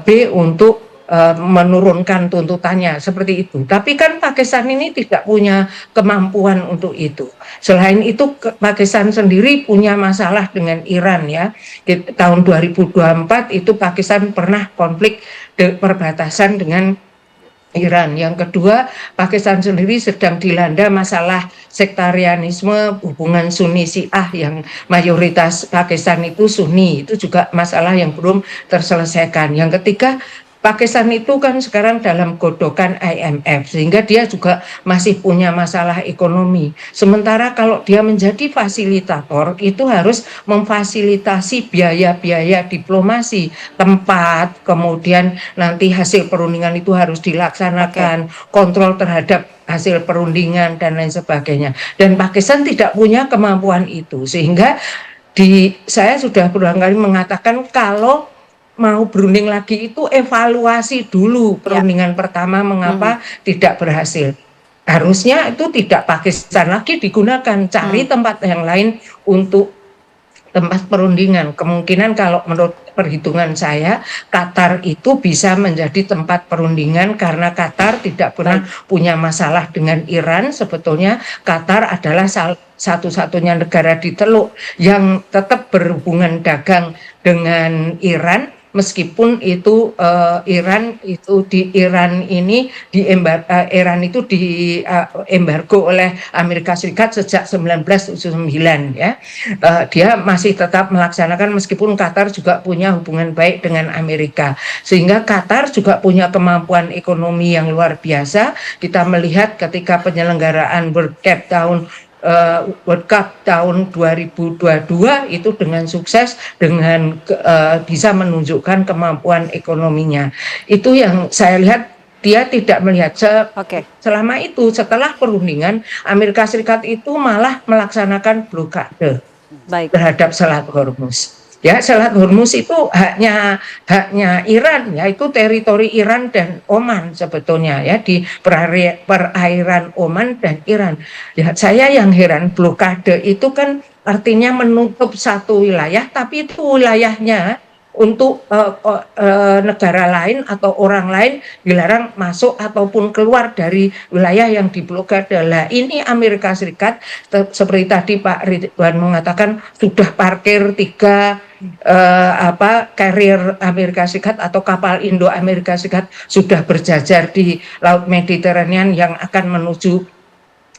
B untuk menurunkan tuntutannya, seperti itu. Tapi kan Pakistan ini tidak punya kemampuan untuk itu. Selain itu Pakistan sendiri punya masalah dengan Iran, ya. Di tahun 2024 itu Pakistan pernah konflik perbatasan dengan Iran. Yang kedua, Pakistan sendiri sedang dilanda masalah sektarianisme, hubungan Sunni Syiah yang mayoritas Pakistan itu Sunni, itu juga masalah yang belum terselesaikan. Yang ketiga, Pakistan itu kan sekarang dalam godokan IMF, sehingga dia juga masih punya masalah ekonomi. Sementara kalau dia menjadi fasilitator, itu harus memfasilitasi biaya-biaya diplomasi, tempat, kemudian nanti hasil perundingan itu harus dilaksanakan, kontrol terhadap hasil perundingan dan lain sebagainya. Dan Pakistan tidak punya kemampuan itu, sehingga saya sudah berulang kali mengatakan kalau mau berunding lagi itu evaluasi dulu perundingan pertama mengapa tidak berhasil. Harusnya itu tidak Pakistan lagi digunakan, cari tempat yang lain untuk tempat perundingan. Kemungkinan kalau menurut perhitungan saya, Qatar itu bisa menjadi tempat perundingan karena Qatar tidak pernah punya masalah dengan Iran. Sebetulnya Qatar adalah satu-satunya negara di Teluk yang tetap berhubungan dagang dengan Iran. Meskipun itu Iran itu Iran itu diembargo oleh Amerika Serikat sejak 1979, ya. Dia masih tetap melaksanakan meskipun Qatar juga punya hubungan baik dengan Amerika. Sehingga Qatar juga punya kemampuan ekonomi yang luar biasa. Kita melihat ketika penyelenggaraan World Cup tahun 2022 itu dengan sukses, dengan bisa menunjukkan kemampuan ekonominya. Itu yang saya lihat, dia tidak melihat selama itu. Setelah perundingan, Amerika Serikat itu malah melaksanakan blokade terhadap Selat Hormuz. Ya, Selat Hormuz itu haknya Iran, ya, itu teritori Iran dan Oman sebetulnya, ya, di perairan Oman dan Iran. Ya, saya yang heran, blokade itu kan artinya menutup satu wilayah, tapi itu wilayahnya untuk negara lain atau orang lain dilarang masuk ataupun keluar dari wilayah yang diblokade. Lah, ini Amerika Serikat seperti tadi Pak Ridwan mengatakan sudah parkir 3 carrier Amerika Serikat atau kapal Indo Amerika Serikat sudah berjajar di Laut Mediterranean yang akan menuju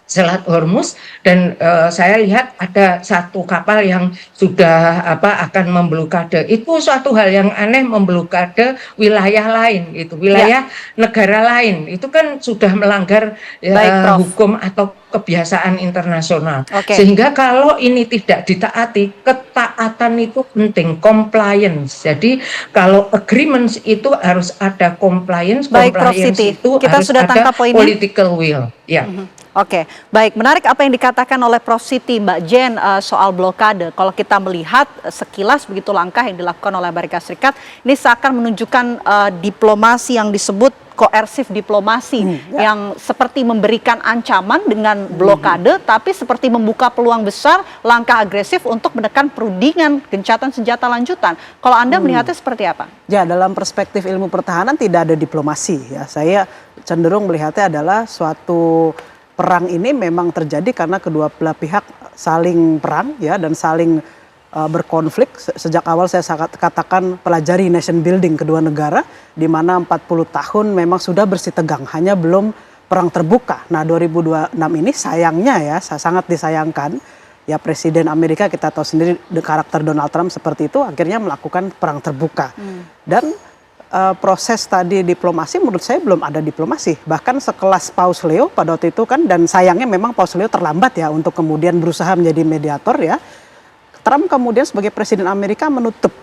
Selat Hormuz, dan saya lihat ada satu kapal yang sudah akan memblokade. Itu suatu hal yang aneh, memblokade wilayah lain, itu wilayah negara lain. Itu kan sudah melanggar hukum atau kebiasaan internasional. Sehingga kalau ini tidak ditaati, ketaatan itu penting, compliance. Jadi kalau agreements itu harus ada compliance, compliance itu kita harus sudah ada poinnya. political will. Ya. Oke, baik. Menarik apa yang dikatakan oleh Prof. Siti, Mbak Jen, soal blokade. Kalau kita melihat sekilas begitu langkah yang dilakukan oleh Amerika Serikat, ini seakan menunjukkan diplomasi yang disebut koersif diplomasi, yang seperti memberikan ancaman dengan blokade, tapi seperti membuka peluang besar, langkah agresif untuk menekan perundingan gencatan senjata lanjutan. Kalau Anda melihatnya seperti apa? Ya, dalam perspektif ilmu pertahanan tidak ada diplomasi. Ya, saya cenderung melihatnya adalah suatu perang ini memang terjadi karena kedua belah pihak saling perang, ya, dan saling berkonflik. Sejak awal saya katakan pelajari nation building kedua negara, di mana 40 tahun memang sudah bersih tegang, hanya belum perang terbuka. Nah, 2026 ini sayangnya, ya, sangat disayangkan, ya, Presiden Amerika, kita tahu sendiri karakter Donald Trump seperti itu, akhirnya melakukan perang terbuka. Dan proses tadi diplomasi menurut saya belum ada diplomasi. Bahkan sekelas Paus Leo pada waktu itu kan, dan sayangnya memang Paus Leo terlambat, ya, untuk kemudian berusaha menjadi mediator, ya. Trump kemudian sebagai Presiden Amerika menutup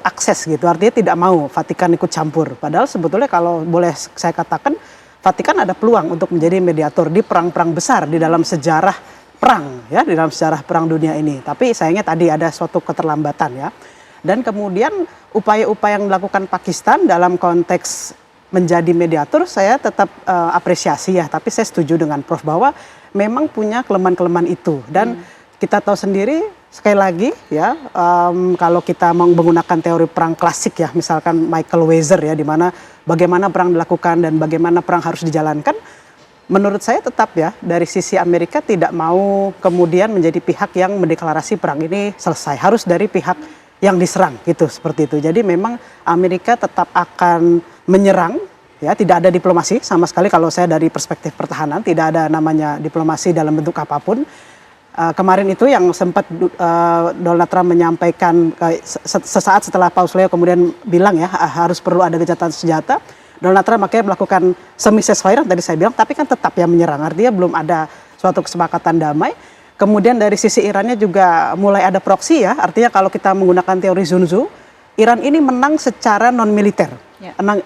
akses gitu, artinya tidak mau Vatikan ikut campur. Padahal sebetulnya kalau boleh saya katakan, Vatikan ada peluang untuk menjadi mediator di perang-perang besar di dalam sejarah perang, ya, di dalam sejarah perang dunia ini. Tapi sayangnya tadi ada suatu keterlambatan, ya. Dan kemudian upaya-upaya yang dilakukan Pakistan dalam konteks menjadi mediator, saya tetap apresiasi, ya. Tapi saya setuju dengan Prof bahwa memang punya kelemahan-kelemahan itu. Dan kita tahu sendiri, sekali lagi, ya, kalau kita menggunakan teori perang klasik, ya, misalkan Michael Weiser, ya, di mana bagaimana perang dilakukan dan bagaimana perang harus dijalankan, menurut saya tetap, ya, dari sisi Amerika tidak mau kemudian menjadi pihak yang mendeklarasi perang ini selesai, harus dari pihak yang diserang, gitu, seperti itu. Jadi memang Amerika tetap akan menyerang, ya, tidak ada diplomasi sama sekali kalau saya dari perspektif pertahanan, tidak ada namanya diplomasi dalam bentuk apapun. Kemarin itu yang sempat Donald Trump menyampaikan sesaat setelah Paus Leo kemudian bilang, ya, harus perlu ada gencatan senjata. Donald Trump akhirnya melakukan semi ceasefire yang tadi saya bilang, tapi kan tetap ya menyerang, artinya belum ada suatu kesepakatan damai. Kemudian dari sisi Irannya juga mulai ada proksi, ya, artinya kalau kita menggunakan teori Sun Tzu, Iran ini menang secara non militer.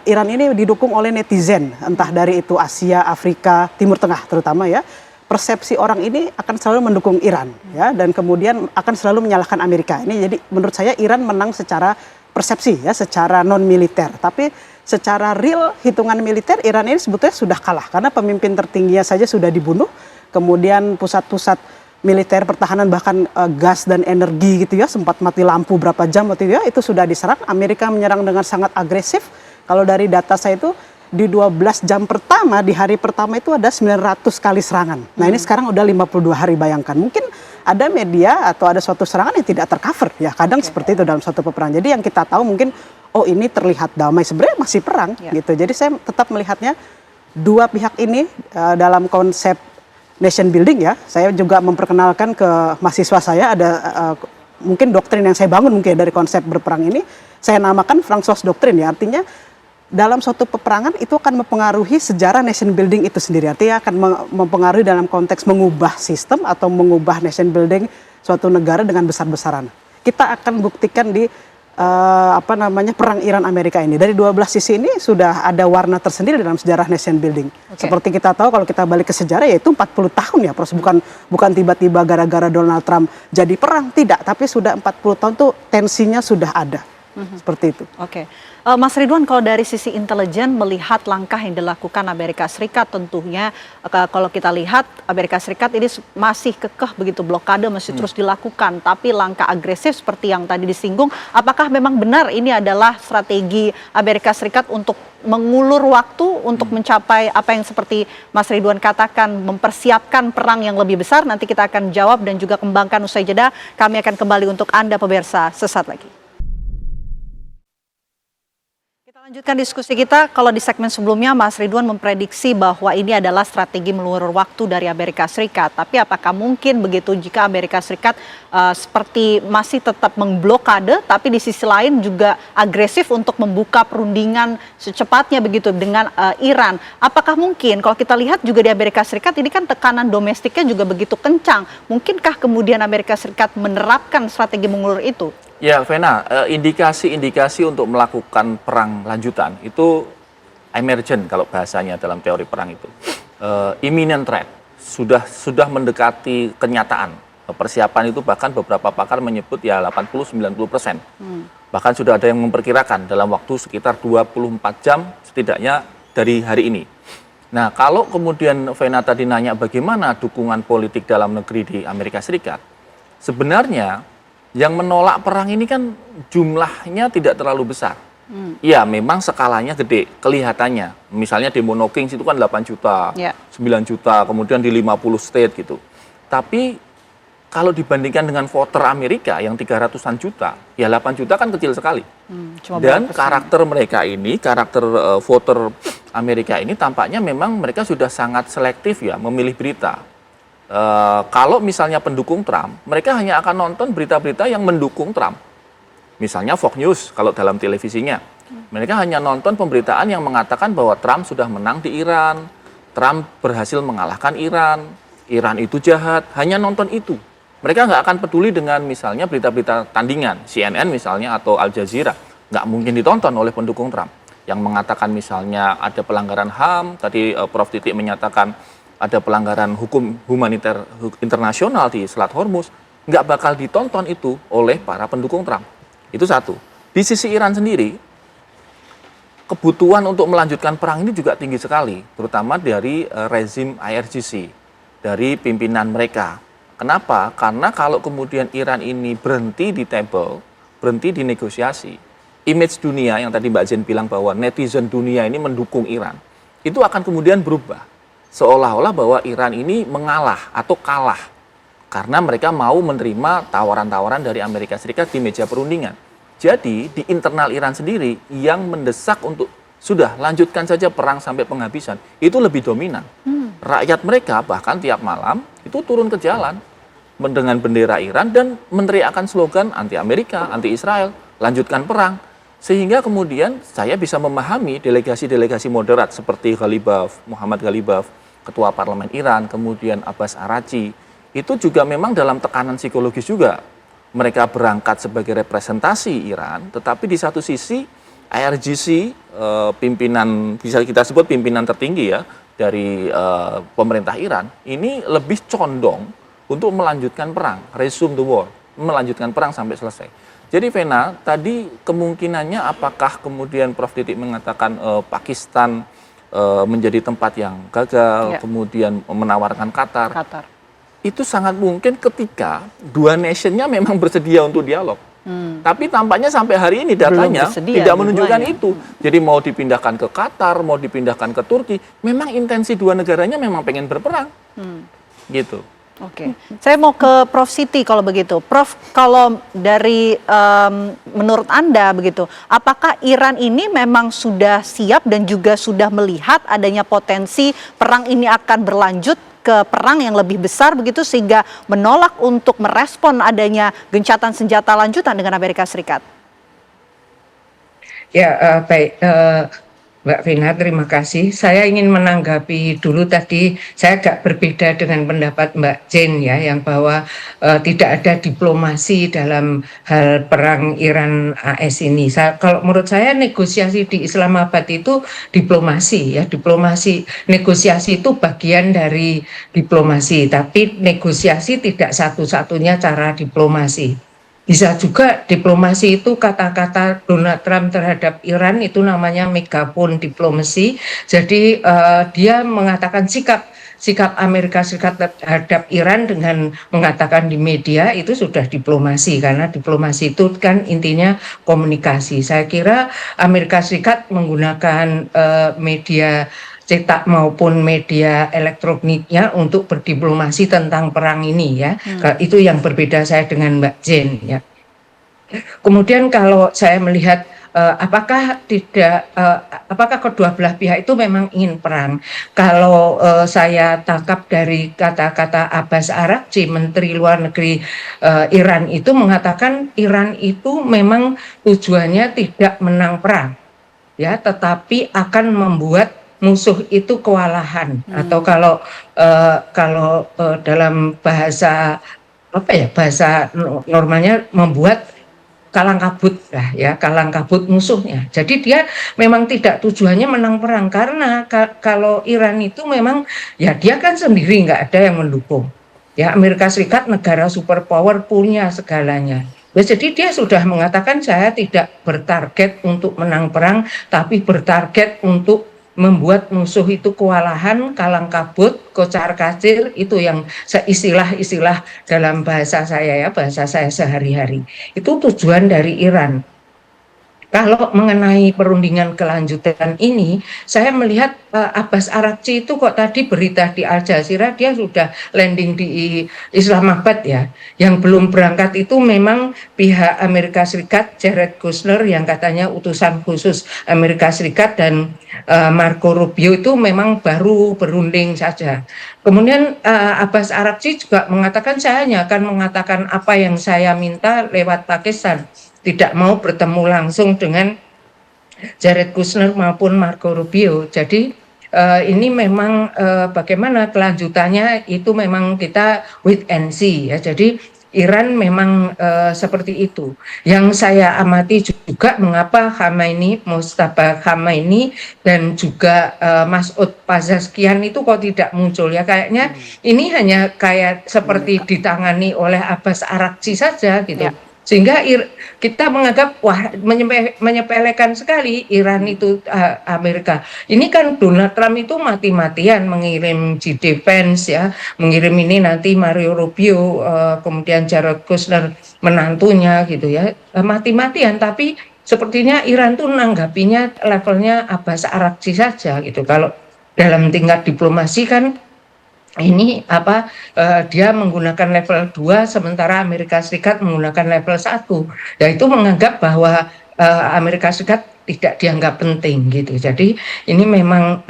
Iran ini didukung oleh netizen, entah dari itu Asia, Afrika, Timur Tengah terutama, ya. Persepsi orang ini akan selalu mendukung Iran, ya, dan kemudian akan selalu menyalahkan Amerika. Ini jadi menurut saya Iran menang secara persepsi, ya, secara non militer. Tapi secara real hitungan militer Iran ini sebetulnya sudah kalah karena pemimpin tertingginya saja sudah dibunuh. Kemudian pusat-pusat militer pertahanan bahkan gas dan energi gitu, ya, sempat mati lampu berapa jam waktu itu, ya, itu sudah diserang. Amerika menyerang dengan sangat agresif. Kalau dari data saya itu di 12 jam pertama, di hari pertama itu ada 900 kali serangan. Nah ini sekarang udah 52 hari, bayangkan. Mungkin ada media atau ada suatu serangan yang tidak tercover, ya, kadang seperti itu dalam suatu peperangan. Jadi yang kita tahu mungkin, oh ini terlihat damai, sebenarnya masih perang, gitu. Jadi saya tetap melihatnya dua pihak ini dalam konsep nation building, ya. Saya juga memperkenalkan ke mahasiswa saya, ada mungkin doktrin yang saya bangun mungkin dari konsep berperang ini, saya namakan François Doctrine, ya, artinya dalam suatu peperangan itu akan mempengaruhi sejarah nation building itu sendiri. Artinya akan mempengaruhi dalam konteks mengubah sistem atau mengubah nation building suatu negara dengan besar-besaran. Kita akan buktikan di perang Iran Amerika ini. Dari 12 sisi ini sudah ada warna tersendiri dalam sejarah nation building. Seperti kita tahu kalau kita balik ke sejarah, yaitu 40 tahun, ya, Prof. Bukan tiba-tiba gara-gara Donald Trump jadi perang, tidak. Tapi sudah 40 tahun tuh tensinya sudah ada. Seperti itu. Mas Ridwan, kalau dari sisi intelijen melihat langkah yang dilakukan Amerika Serikat, tentunya kalau kita lihat Amerika Serikat ini masih kekeh begitu, blokade masih terus dilakukan, tapi langkah agresif seperti yang tadi disinggung, apakah memang benar ini adalah strategi Amerika Serikat untuk mengulur waktu untuk mencapai apa yang seperti Mas Ridwan katakan, mempersiapkan perang yang lebih besar? Nanti kita akan jawab dan juga kembangkan usai jeda. Kami akan kembali untuk Anda pemirsa sesaat lagi. Lanjutkan diskusi kita. Kalau di segmen sebelumnya Mas Ridwan memprediksi bahwa ini adalah strategi melulur waktu dari Amerika Serikat. Tapi apakah mungkin begitu jika Amerika Serikat seperti masih tetap memblokade, tapi di sisi lain juga agresif untuk membuka perundingan secepatnya begitu dengan Iran? Apakah mungkin kalau kita lihat juga di Amerika Serikat ini kan tekanan domestiknya juga begitu kencang. Mungkinkah kemudian Amerika Serikat menerapkan strategi mengulur itu? Ya, Vena, indikasi-indikasi untuk melakukan perang lanjutan itu emergent kalau bahasanya dalam teori perang itu. Imminent threat, sudah mendekati kenyataan. Persiapan itu bahkan beberapa pakar menyebut ya 80-90%. Bahkan sudah ada yang memperkirakan dalam waktu sekitar 24 jam setidaknya dari hari ini. Nah, kalau kemudian Vena tadi nanya bagaimana dukungan politik dalam negeri di Amerika Serikat, sebenarnya yang menolak perang ini kan jumlahnya tidak terlalu besar. Ya, memang skalanya gede, kelihatannya. Misalnya demo No Kings itu kan 8 juta, 9 juta, kemudian di 50 state gitu. Tapi kalau dibandingkan dengan voter Amerika yang 300-an juta, ya 8 juta kan kecil sekali. Dan karakter mereka ini, karakter voter Amerika ini tampaknya memang mereka sudah sangat selektif ya memilih berita. Kalau misalnya pendukung Trump, mereka hanya akan nonton berita-berita yang mendukung Trump. Misalnya Fox News kalau dalam televisinya. Mereka hanya nonton pemberitaan yang mengatakan bahwa Trump sudah menang di Iran, Trump berhasil mengalahkan Iran, Iran itu jahat, hanya nonton itu. Mereka nggak akan peduli dengan misalnya berita-berita tandingan, CNN misalnya atau Al Jazeera. Nggak mungkin ditonton oleh pendukung Trump. yang mengatakan misalnya ada pelanggaran HAM, tadi Prof. Titik menyatakan ada pelanggaran hukum humaniter internasional di Selat Hormuz, nggak bakal ditonton itu oleh para pendukung Trump. Itu satu. Di sisi Iran sendiri, kebutuhan untuk melanjutkan perang ini juga tinggi sekali, terutama dari rezim IRGC, dari pimpinan mereka. Kenapa? Karena kalau kemudian Iran ini berhenti di table, berhenti di negosiasi, image dunia yang tadi Mbak Jen bilang bahwa netizen dunia ini mendukung Iran, itu akan kemudian berubah. Seolah-olah bahwa Iran ini mengalah atau kalah karena mereka mau menerima tawaran-tawaran dari Amerika Serikat di meja perundingan. Jadi di internal Iran sendiri yang mendesak untuk sudah lanjutkan saja perang sampai penghabisan, itu lebih dominan. Rakyat mereka bahkan tiap malam itu turun ke jalan dengan bendera Iran dan meneriakkan slogan anti Amerika, anti Israel, lanjutkan perang. Sehingga kemudian saya bisa memahami delegasi-delegasi moderat seperti Muhammad Ghalibaf, Ketua Parlemen Iran, kemudian Abbas Araghchi, itu juga memang dalam tekanan psikologis juga. Mereka berangkat sebagai representasi Iran, tetapi di satu sisi IRGC, pimpinan, bisa kita sebut pimpinan tertinggi ya, dari pemerintah Iran, ini lebih condong untuk melanjutkan perang, resume the war, melanjutkan perang sampai selesai. Jadi Vena, tadi kemungkinannya apakah kemudian Prof. Titik mengatakan Pakistan menjadi tempat yang gagal, kemudian menawarkan Qatar. Itu sangat mungkin ketika dua nationnya memang bersedia untuk dialog. Tapi tampaknya sampai hari ini datanya tidak menunjukkan itu. Jadi mau dipindahkan ke Qatar, mau dipindahkan ke Turki, memang intensi dua negaranya memang pengen berperang. Gitu. Oke, saya mau ke Prof. Siti kalau begitu. Prof, kalau dari menurut Anda begitu, apakah Iran ini memang sudah siap dan juga sudah melihat adanya potensi perang ini akan berlanjut ke perang yang lebih besar begitu sehingga menolak untuk merespon adanya gencatan senjata lanjutan dengan Amerika Serikat? Ya, baik. Mbak Vina, terima kasih. Saya ingin menanggapi dulu tadi, saya agak berbeda dengan pendapat Mbak Jen ya, yang bahwa tidak ada diplomasi dalam hal perang Iran AS ini. Kalau menurut saya negosiasi di Islamabad itu diplomasi ya, negosiasi itu bagian dari diplomasi, tapi negosiasi tidak satu-satunya cara diplomasi. Bisa juga diplomasi itu kata-kata Donald Trump terhadap Iran itu namanya megafon diplomasi. Jadi dia mengatakan sikap Amerika Serikat terhadap Iran dengan mengatakan di media itu sudah diplomasi, karena diplomasi itu kan intinya komunikasi. Saya kira Amerika Serikat menggunakan media cetak maupun media elektroniknya untuk berdiplomasi tentang perang ini ya. Itu yang berbeda saya dengan Mbak Jen ya. Kemudian kalau saya melihat apakah kedua belah pihak itu memang ingin perang? Kalau saya tangkap dari kata-kata Abbas Araghchi, Menteri Luar Negeri Iran itu mengatakan Iran itu memang tujuannya tidak menang perang ya, tetapi akan membuat musuh itu kewalahan, atau kalau dalam bahasa bahasa normalnya membuat kalang kabut lah ya, kalang kabut musuhnya. Jadi dia memang tidak tujuannya menang perang, karena kalau Iran itu memang ya dia kan sendiri, nggak ada yang mendukung ya. Amerika Serikat negara superpower, punya segalanya. Jadi dia sudah mengatakan saya tidak bertarget untuk menang perang, tapi bertarget untuk membuat musuh itu kewalahan, kalang kabut, kocar kacir, itu yang istilah-istilah dalam bahasa saya ya, bahasa saya sehari-hari. Itu tujuan dari Iran. Kalau mengenai perundingan kelanjutan ini, saya melihat Abbas Araghchi itu kok tadi berita di Al Jazeera dia sudah landing di Islamabad ya. Yang belum berangkat itu memang pihak Amerika Serikat, Jared Kushner yang katanya utusan khusus Amerika Serikat, dan Marco Rubio itu memang baru berunding saja. Kemudian Abbas Araghchi juga mengatakan saya hanya akan mengatakan apa yang saya minta lewat Pakistan. Tidak mau bertemu langsung dengan Jared Kushner maupun Marco Rubio. Jadi ini memang bagaimana kelanjutannya itu memang kita wait and see ya. Jadi Iran memang seperti itu. Yang saya amati juga mengapa Mustafa Khamenei dan juga Mas'ud Pezeshkian itu kok tidak muncul ya, kayaknya ini hanya kayak seperti ditangani oleh Abbas Araghchi saja gitu. Sehingga kita menganggap wah menyepelekan sekali Iran itu Amerika. Ini kan Donald Trump itu mati-matian mengirim GD Vance ya, mengirim ini nanti Mario Rubio, kemudian Jared Kushner menantunya gitu ya, mati-matian. Tapi sepertinya Iran tuh nanggapinya levelnya Abbas Araghchi saja gitu. Kalau dalam tingkat diplomasi kan ini dia menggunakan level 2 sementara Amerika Serikat menggunakan level 1. Yaitu menganggap bahwa Amerika Serikat tidak dianggap penting gitu. Jadi ini memang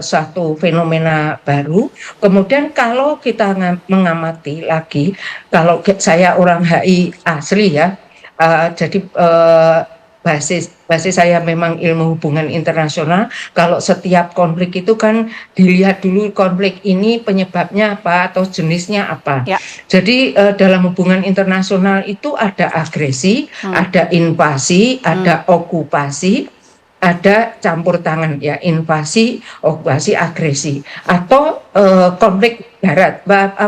suatu fenomena baru. Kemudian kalau kita mengamati lagi, kalau saya orang HI asli ya, jadi basis saya memang ilmu hubungan internasional. Kalau setiap konflik itu kan dilihat dulu konflik ini penyebabnya apa atau jenisnya apa. Jadi dalam hubungan internasional itu ada agresi, ada invasi, ada okupasi, ada campur tangan ya, invasi, okupasi, agresi, atau konflik darat,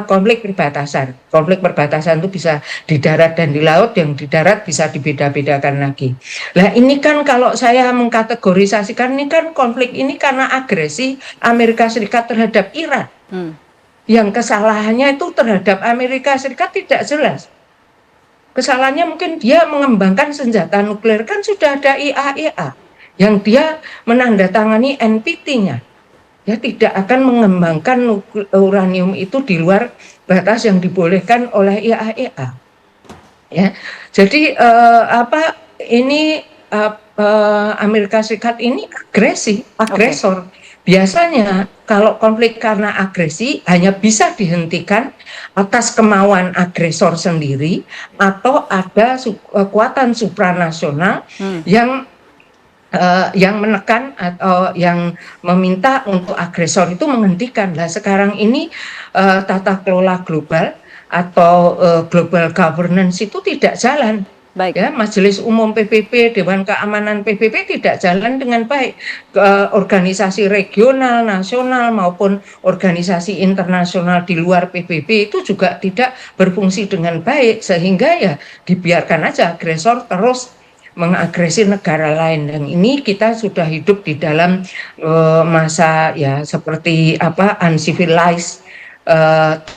konflik perbatasan. Konflik perbatasan itu bisa di darat dan di laut, yang di darat bisa dibeda-bedakan lagi. Nah ini kan kalau saya mengkategorisasikan ini kan konflik ini karena agresi Amerika Serikat terhadap Iran. Yang kesalahannya itu terhadap Amerika Serikat tidak jelas. Kesalahannya mungkin dia mengembangkan senjata nuklir, kan sudah ada IAEA yang dia menandatangani NPT-nya. Ya tidak akan mengembangkan uranium itu di luar batas yang dibolehkan oleh IAEA. Ya, jadi Amerika Serikat ini agresor. Biasanya kalau konflik karena agresi hanya bisa dihentikan atas kemauan agresor sendiri atau ada kekuatan supranasional yang menekan atau yang meminta untuk agresor itu menghentikan. Nah sekarang ini tata kelola global atau global governance itu tidak jalan. Ya, Majelis Umum PBB, Dewan Keamanan PBB tidak jalan dengan baik. Organisasi regional, nasional maupun organisasi internasional di luar PBB itu juga tidak berfungsi dengan baik, sehingga ya dibiarkan aja agresor terus mengagresi negara lain. Dan ini kita sudah hidup di dalam masa ya seperti uncivilized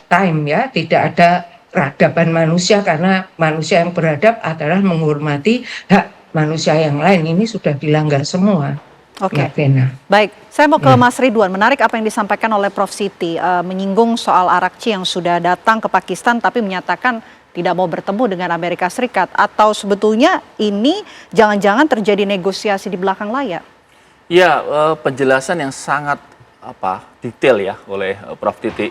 time ya, tidak ada peradaban manusia karena manusia yang beradab adalah menghormati hak manusia yang lain. Ini sudah dilanggar semua. Baik, saya mau ke Mas Ridwan. Menarik apa yang disampaikan oleh Prof. Siti, menyinggung soal Araghchi yang sudah datang ke Pakistan tapi menyatakan tidak mau bertemu dengan Amerika Serikat, atau sebetulnya ini jangan-jangan terjadi negosiasi di belakang layar? Ya, penjelasan yang sangat detail ya oleh Prof. Titi.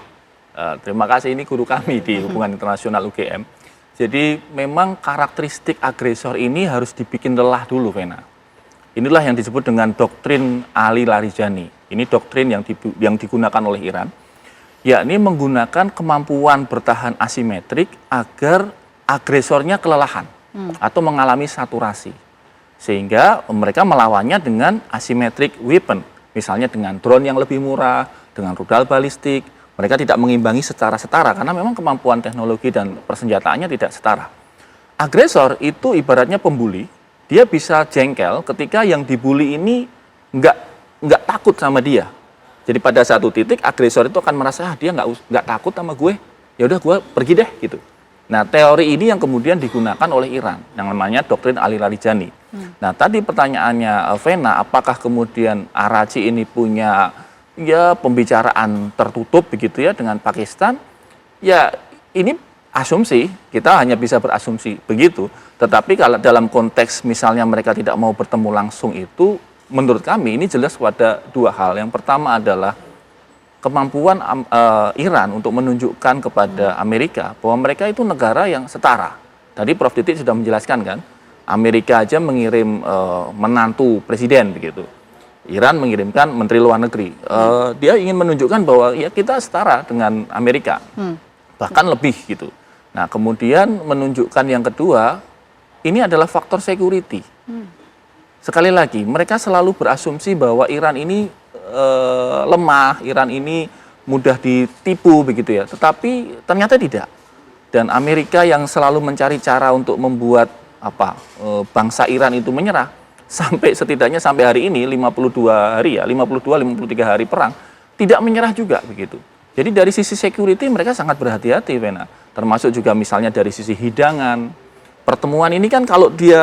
Terima kasih, ini guru kami di hubungan internasional UGM. Jadi memang karakteristik agresor ini harus dibikin lelah dulu, Vena. Inilah yang disebut dengan doktrin Ali Larijani. Ini doktrin yang digunakan oleh Iran. Yakni menggunakan kemampuan bertahan asimetrik agar agresornya kelelahan atau mengalami saturasi. Sehingga mereka melawannya dengan asymmetric weapon. Misalnya dengan drone yang lebih murah, dengan rudal balistik. Mereka tidak mengimbangi secara setara karena memang kemampuan teknologi dan persenjataannya tidak setara. Agresor itu ibaratnya pembuli, dia bisa jengkel ketika yang dibully ini nggak takut sama dia. Jadi pada satu titik agresor itu akan merasa dia nggak takut sama gue, ya udah gue pergi deh gitu. Nah teori ini yang kemudian digunakan oleh Iran, yang namanya doktrin Ali Larijani. Nah tadi pertanyaannya Vena, apakah kemudian Araghchi ini punya pembicaraan tertutup begitu ya dengan Pakistan? Ya ini asumsi, kita hanya bisa berasumsi begitu. Tetapi kalau dalam konteks misalnya mereka tidak mau bertemu langsung itu, menurut kami ini jelas pada dua hal. Yang pertama adalah kemampuan Iran untuk menunjukkan kepada Amerika bahwa mereka itu negara yang setara. Tadi Prof. Titi sudah menjelaskan kan, Amerika aja mengirim menantu presiden begitu. Iran mengirimkan menteri luar negeri. Dia ingin menunjukkan bahwa ya kita setara dengan Amerika, bahkan lebih gitu. Nah, kemudian menunjukkan yang kedua, ini adalah faktor security. Sekali lagi, mereka selalu berasumsi bahwa Iran ini lemah, Iran ini mudah ditipu begitu ya. Tetapi ternyata tidak. Dan Amerika yang selalu mencari cara untuk membuat bangsa Iran itu menyerah, setidaknya sampai hari ini 52 hari ya, 52-53 hari perang, tidak menyerah juga begitu. Jadi dari sisi security mereka sangat berhati-hati, Vena. Termasuk juga misalnya dari sisi hidangan. Pertemuan ini kan kalau dia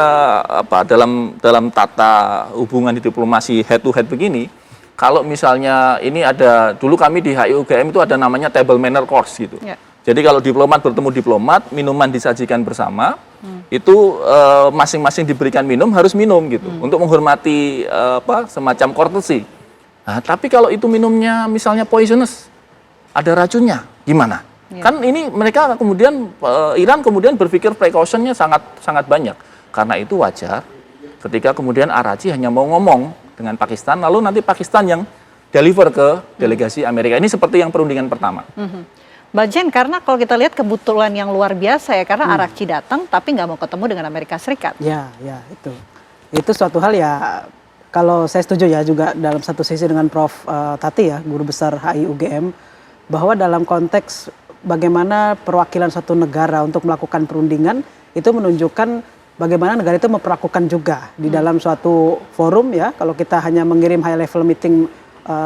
dalam tata hubungan diplomasi head to head begini, kalau misalnya ini ada, dulu kami di HIUGM itu ada namanya table manner course gitu. Ya. Jadi kalau diplomat bertemu diplomat, minuman disajikan bersama, itu masing-masing diberikan minum, harus minum gitu, untuk menghormati semacam courtesy. Nah, tapi kalau itu minumnya misalnya poisonous, ada racunnya, gimana? Ya. Kan ini mereka kemudian, Iran kemudian berpikir precautionnya sangat banyak. Karena itu wajar ketika kemudian Araghchi hanya mau ngomong dengan Pakistan, lalu nanti Pakistan yang deliver ke delegasi Amerika. Ini seperti yang perundingan pertama. Mbak Jen, karena kalau kita lihat kebetulan yang luar biasa ya, karena Araghchi datang tapi nggak mau ketemu dengan Amerika Serikat. Ya itu suatu hal ya. Kalau saya setuju ya juga dalam satu sisi dengan Prof. Tati ya, guru besar HIUGM, bahwa dalam konteks bagaimana perwakilan suatu negara untuk melakukan perundingan itu menunjukkan bagaimana negara itu memperlakukan juga di dalam suatu forum ya. Kalau kita hanya mengirim high level meeting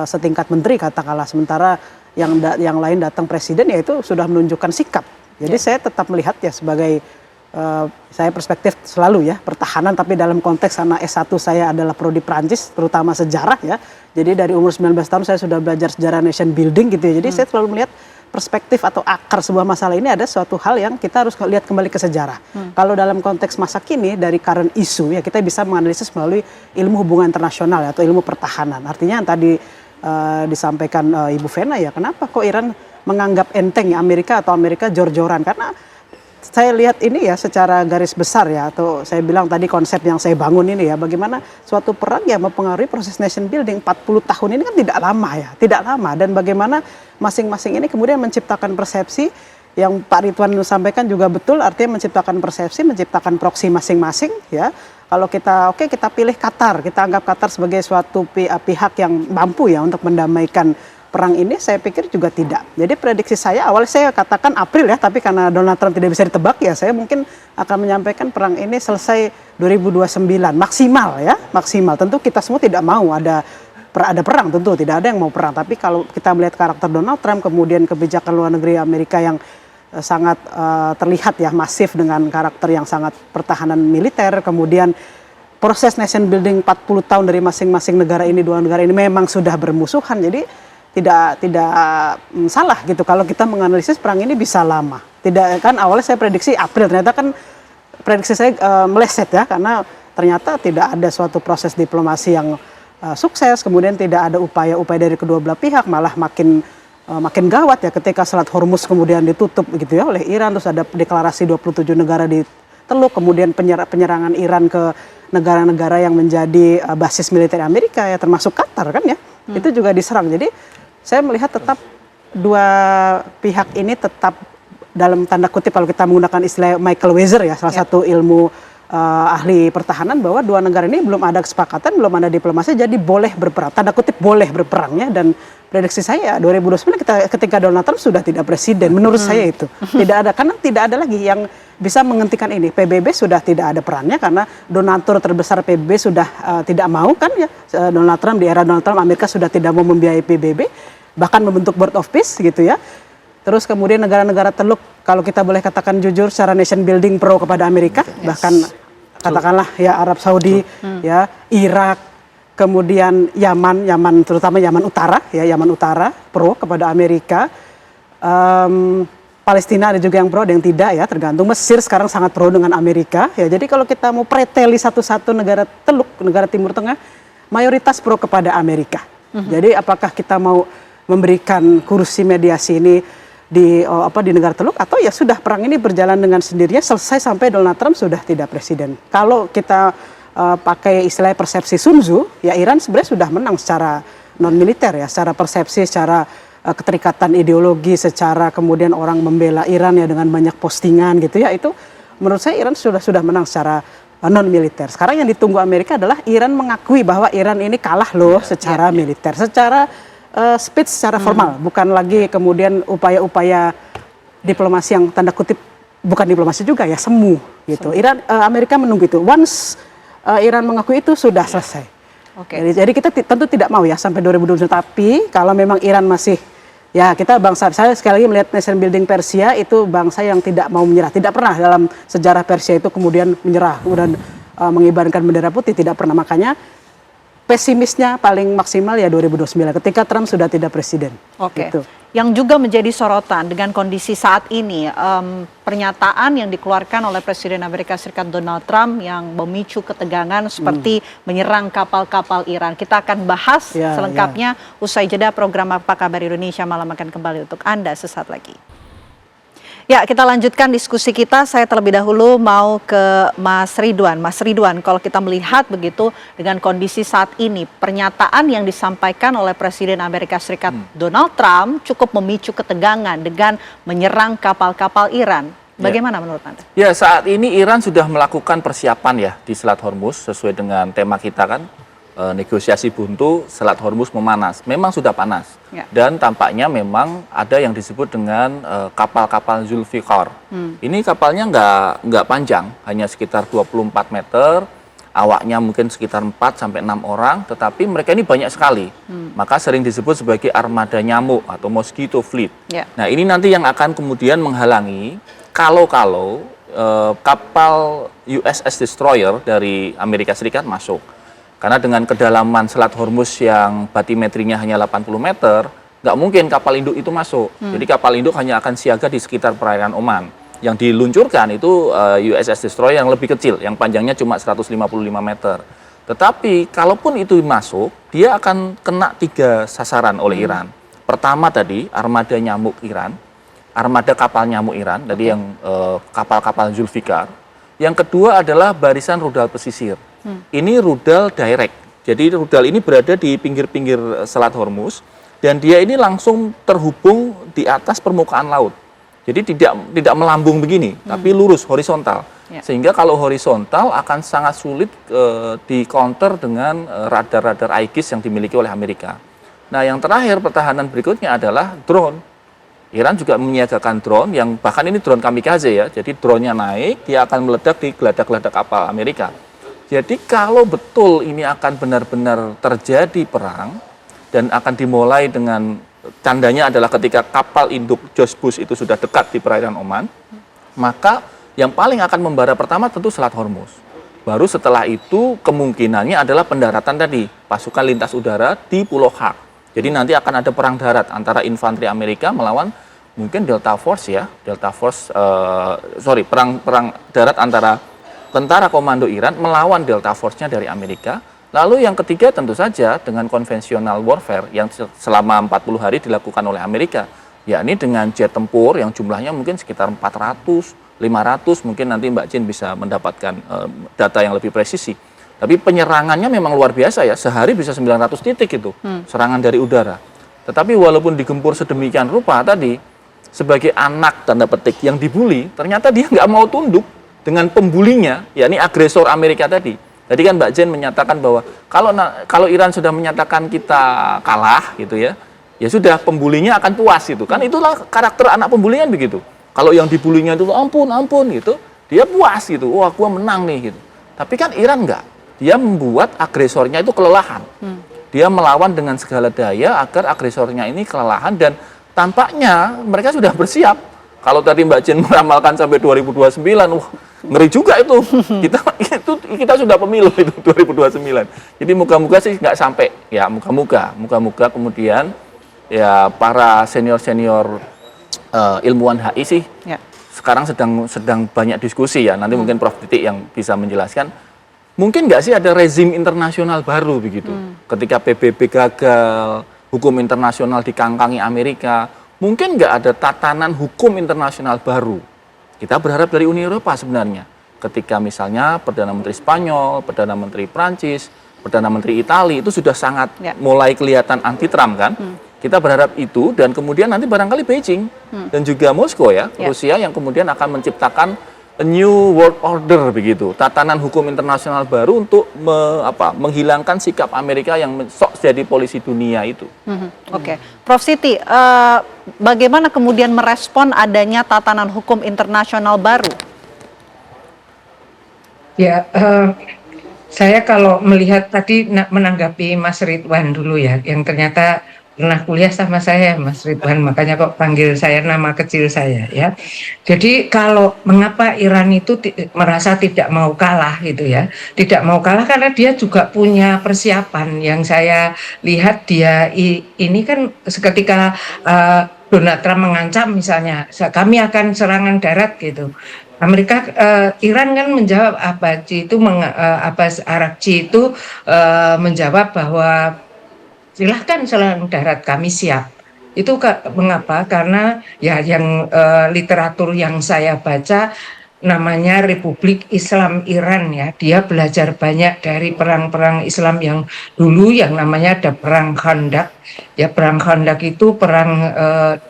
setingkat menteri katakanlah, sementara yang lain datang presiden, ya itu sudah menunjukkan sikap. Jadi saya tetap melihat ya sebagai saya perspektif selalu ya pertahanan, tapi dalam konteks karena S1 saya adalah prodi Prancis, terutama sejarah ya. Jadi dari umur 19 tahun saya sudah belajar sejarah nation building gitu ya. Jadi saya selalu melihat perspektif atau akar sebuah masalah ini ada suatu hal yang kita harus lihat kembali ke sejarah. Kalau dalam konteks masa kini dari current issue ya kita bisa menganalisis melalui ilmu hubungan internasional ya, atau ilmu pertahanan. Artinya yang tadi disampaikan Ibu Vena ya, kenapa kok Iran menganggap enteng ya Amerika, atau Amerika jor-joran? Karena saya lihat ini ya secara garis besar ya, atau saya bilang tadi konsep yang saya bangun ini ya, bagaimana suatu perang ya mempengaruhi proses nation building 40 tahun ini kan tidak lama ya, tidak lama. Dan bagaimana masing-masing ini kemudian menciptakan persepsi yang Pak Ridwan sampaikan juga betul, artinya menciptakan persepsi, menciptakan proksi masing-masing ya. Kalau kita kita pilih Qatar, kita anggap Qatar sebagai suatu pihak yang mampu ya untuk mendamaikan perang ini, saya pikir juga tidak. Jadi prediksi saya awalnya saya katakan April ya, tapi karena Donald Trump tidak bisa ditebak ya, saya mungkin akan menyampaikan perang ini selesai 2029 maksimal ya, maksimal. Tentu kita semua tidak mau ada perang, tentu tidak ada yang mau perang. Tapi kalau kita melihat karakter Donald Trump, kemudian kebijakan luar negeri Amerika yang sangat terlihat ya masif dengan karakter yang sangat pertahanan militer, kemudian proses nation building 40 tahun dari masing-masing negara ini, dua negara ini memang sudah bermusuhan. Jadi tidak salah gitu kalau kita menganalisis perang ini bisa lama. Tidak kan awalnya saya prediksi April, ternyata kan prediksi saya meleset ya, karena ternyata tidak ada suatu proses diplomasi yang sukses, kemudian tidak ada upaya-upaya dari kedua belah pihak, malah makin gawat ya ketika Selat Hormuz kemudian ditutup gitu ya oleh Iran, terus ada deklarasi 27 negara di Teluk, kemudian penyerangan Iran ke negara-negara yang menjadi basis militer Amerika ya, termasuk Qatar kan ya, itu juga diserang. Jadi saya melihat tetap dua pihak ini tetap dalam tanda kutip, kalau kita menggunakan istilah Michael Weiser ya, salah satu ilmu ahli pertahanan, bahwa dua negara ini belum ada kesepakatan, belum ada diplomasi, jadi boleh berperang, tanda kutip boleh berperangnya. Dan prediksi saya 2029 ketika Donald Trump sudah tidak presiden, menurut saya itu tidak ada, karena tidak ada lagi yang bisa menghentikan ini. PBB sudah tidak ada perannya karena donatur terbesar PBB sudah tidak mau kan ya, Donald Trump, di era Donald Trump Amerika sudah tidak mau membiayai PBB, bahkan membentuk Board of Peace gitu ya. Terus kemudian negara-negara Teluk, kalau kita boleh katakan jujur secara nation building pro kepada Amerika, bahkan katakanlah ya Arab Saudi, ya Irak, kemudian Yaman terutama Yaman Utara pro kepada Amerika. Palestina ada juga yang pro, ada yang tidak ya, tergantung. Mesir sekarang sangat pro dengan Amerika ya. Jadi kalau kita mau preteli satu-satu negara Teluk, negara Timur Tengah, mayoritas pro kepada Amerika. Jadi apakah kita mau memberikan kursi mediasi ini di negara Teluk, atau ya sudah perang ini berjalan dengan sendirinya selesai sampai Donald Trump sudah tidak presiden. Kalau kita pakai istilah persepsi Sun Tzu, ya Iran sebenarnya sudah menang secara non militer ya, secara persepsi, secara keterikatan ideologi, secara kemudian orang membela Iran ya dengan banyak postingan gitu ya, itu menurut saya Iran sudah menang secara non militer. Sekarang yang ditunggu Amerika adalah Iran mengakui bahwa Iran ini kalah loh secara militer, secara speech, secara formal, bukan lagi kemudian upaya-upaya diplomasi yang tanda kutip bukan diplomasi juga ya, semu gitu. Amerika menunggu itu. Once Iran mengakui itu sudah selesai. Jadi kita tentu tidak mau ya sampai 2020. Tapi kalau memang Iran masih ya, kita bangsa, saya sekali lagi melihat nation building Persia itu bangsa yang tidak mau menyerah. Tidak pernah dalam sejarah Persia itu kemudian menyerah, kemudian mengibarkan bendera putih, tidak pernah. Makanya pesimisnya paling maksimal ya 2029 ketika Trump sudah tidak presiden. Gitu. Yang juga menjadi sorotan dengan kondisi saat ini, pernyataan yang dikeluarkan oleh Presiden Amerika Serikat Donald Trump yang memicu ketegangan seperti menyerang kapal-kapal Iran. Kita akan bahas selengkapnya usai jeda. Program Apa Kabar Indonesia Malam akan kembali untuk Anda sesaat lagi. Ya, kita lanjutkan diskusi kita. Saya terlebih dahulu mau ke Mas Ridwan. Mas Ridwan, kalau kita melihat begitu dengan kondisi saat ini, pernyataan yang disampaikan oleh Presiden Amerika Serikat Donald Trump cukup memicu ketegangan dengan menyerang kapal-kapal Iran. Bagaimana menurut Anda? Ya, saat ini Iran sudah melakukan persiapan ya di Selat Hormuz sesuai dengan tema kita kan. Negosiasi buntu, Selat Hormuz memanas. Memang sudah panas. Dan tampaknya memang ada yang disebut dengan kapal-kapal Zulfikar. Ini kapalnya nggak panjang, hanya sekitar 24 meter, awaknya mungkin sekitar 4 sampai 6 orang, tetapi mereka ini banyak sekali. Maka sering disebut sebagai armada nyamuk atau mosquito fleet. Nah, ini nanti yang akan kemudian menghalangi kalau kapal USS Destroyer dari Amerika Serikat masuk. Karena dengan kedalaman Selat Hormuz yang batimetrinya hanya 80 meter, nggak mungkin kapal induk itu masuk. Jadi kapal induk hanya akan siaga di sekitar perairan Oman. Yang diluncurkan itu USS Destroyer yang lebih kecil, yang panjangnya cuma 155 meter. Tetapi kalaupun itu masuk, dia akan kena 3 sasaran oleh Iran. Pertama tadi, armada nyamuk Iran, armada kapal nyamuk Iran, tadi yang kapal-kapal Zulfikar. Yang kedua adalah barisan rudal pesisir. Ini rudal direct. Jadi rudal ini berada di pinggir-pinggir Selat Hormuz dan dia ini langsung terhubung di atas permukaan laut. Jadi tidak melambung begini, tapi lurus horizontal. Sehingga kalau horizontal akan sangat sulit di counter dengan radar-radar Aegis yang dimiliki oleh Amerika. Nah, yang terakhir pertahanan berikutnya adalah drone. Iran juga menyiagakan drone yang bahkan ini drone kamikaze ya. Jadi drone-nya naik, dia akan meledak di geladak-geladak kapal Amerika. Jadi kalau betul ini akan benar-benar terjadi perang dan akan dimulai dengan tandanya adalah ketika kapal induk George Bush itu sudah dekat di perairan Oman, maka yang paling akan membara pertama tentu Selat Hormuz. Baru setelah itu kemungkinannya adalah pendaratan tadi, pasukan lintas udara di Pulau Hak. Jadi nanti akan ada perang darat antara infanteri Amerika melawan mungkin Delta Force ya, perang darat antara tentara komando Iran melawan Delta Force-nya dari Amerika. Lalu yang ketiga tentu saja dengan konvensional warfare yang selama 40 hari dilakukan oleh Amerika, yakni dengan jet tempur yang jumlahnya mungkin sekitar 400, 500, mungkin nanti Mbak Jin bisa mendapatkan data yang lebih presisi. Tapi penyerangannya memang luar biasa ya, sehari bisa 900 titik itu, serangan dari udara. Tetapi walaupun digempur sedemikian rupa tadi, sebagai anak tanda petik yang dibully, ternyata dia nggak mau tunduk dengan pembulinya, yakni agresor Amerika tadi. Tadi kan Mbak Jen menyatakan bahwa kalau Iran sudah menyatakan kita kalah gitu ya, ya sudah pembulinya akan puas gitu. Kan itulah karakter anak pembulian begitu. Kalau yang dibulinya itu ampun gitu, dia puas gitu. Wah, gua menang nih gitu. Tapi kan Iran enggak. Dia membuat agresornya itu kelelahan. Dia melawan dengan segala daya agar agresornya ini kelelahan dan tampaknya mereka sudah bersiap. Kalau tadi Mbak Jen meramalkan sampai 2029, wah ngeri juga itu. Kita sudah pemilu itu 2029. Jadi moga-moga sih nggak sampai. Ya moga-moga kemudian ya para senior ilmuwan HI sih sekarang sedang banyak diskusi ya. Nanti mungkin Prof Titik yang bisa menjelaskan. Mungkin nggak sih ada rezim internasional baru begitu. Ketika PBB gagal, hukum internasional dikangkangi Amerika. Mungkin nggak ada tatanan hukum internasional baru. Kita berharap dari Uni Eropa sebenarnya. Ketika misalnya Perdana Menteri Spanyol, Perdana Menteri Prancis, Perdana Menteri Italia itu sudah sangat mulai kelihatan anti-Trump kan. Kita berharap itu, dan kemudian nanti barangkali Beijing dan juga Moskow ya, Rusia yang kemudian akan menciptakan a new world order begitu, tatanan hukum internasional baru untuk menghilangkan sikap Amerika yang sok jadi polisi dunia itu. Oke, Prof Siti, bagaimana kemudian merespon adanya tatanan hukum internasional baru? Ya, saya kalau melihat tadi menanggapi Mas Ridwan dulu ya, yang ternyata pernah kuliah sama saya Mas Ridwan, makanya kok panggil saya nama kecil saya ya. Jadi kalau mengapa Iran itu merasa tidak mau kalah gitu ya, tidak mau kalah karena dia juga punya persiapan. Yang saya lihat dia ini kan ketika Donald Trump mengancam misalnya kami akan serangan darat gitu, Amerika Iran kan menjawab Abbas Araghchi itu menjawab bahwa silahkan serangan darat, kami siap. Itu mengapa? Karena ya yang literatur yang saya baca namanya Republik Islam Iran ya, dia belajar banyak dari perang-perang Islam yang dulu yang namanya ada perang Khandaq ya. Perang Khandaq itu perang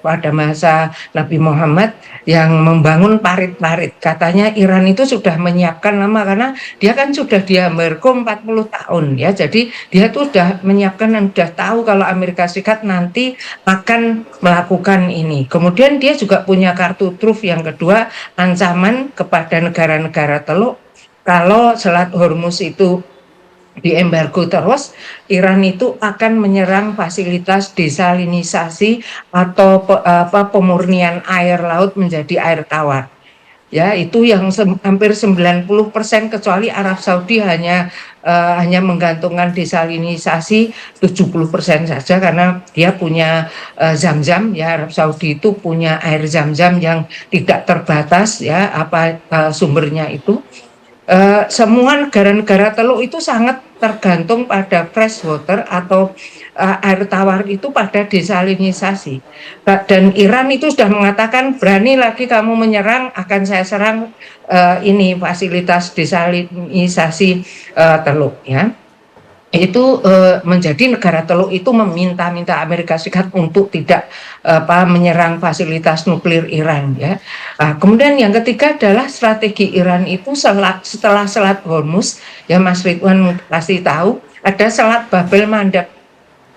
pada masa Nabi Muhammad yang membangun parit-parit. Katanya Iran itu sudah menyiapkan lama karena dia kan sudah di embargo 40 tahun ya. Jadi dia tuh sudah menyiapkan dan sudah tahu kalau Amerika Serikat nanti akan melakukan ini. Kemudian dia juga punya kartu truf yang kedua, ancaman kepada negara-negara Teluk kalau Selat Hormuz itu diembargo terus, Iran itu akan menyerang fasilitas desalinisasi atau pemurnian air laut menjadi air tawar. Ya, itu yang hampir 90%, kecuali Arab Saudi hanya menggantungkan desalinisasi 70% saja karena dia punya Zam-Zam ya. Arab Saudi itu punya air Zam-Zam yang tidak terbatas ya sumbernya itu. Semua negara-negara Teluk itu sangat tergantung pada fresh water atau air tawar itu pada desalinisasi. Dan Iran itu sudah mengatakan berani lagi kamu menyerang, akan saya serang ini fasilitas desalinisasi Teluk ya. Itu menjadi negara Teluk itu meminta-minta Amerika Serikat untuk tidak menyerang fasilitas nuklir Iran ya. Kemudian yang ketiga adalah strategi Iran itu setelah Selat Hormuz ya, Mas Ridwan pasti tahu ada Selat Babel Mandeb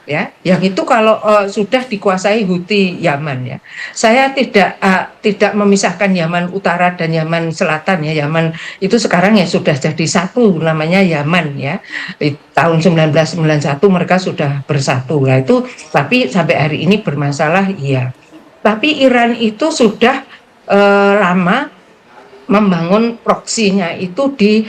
ya, yang itu kalau sudah dikuasai Houthi Yaman ya. Saya tidak memisahkan Yaman Utara dan Yaman Selatan ya. Yaman itu sekarang ya sudah jadi satu, namanya Yaman ya. Di tahun 1991 mereka sudah bersatu lah itu, tapi sampai hari ini bermasalah iya. Tapi Iran itu sudah lama membangun proksinya itu di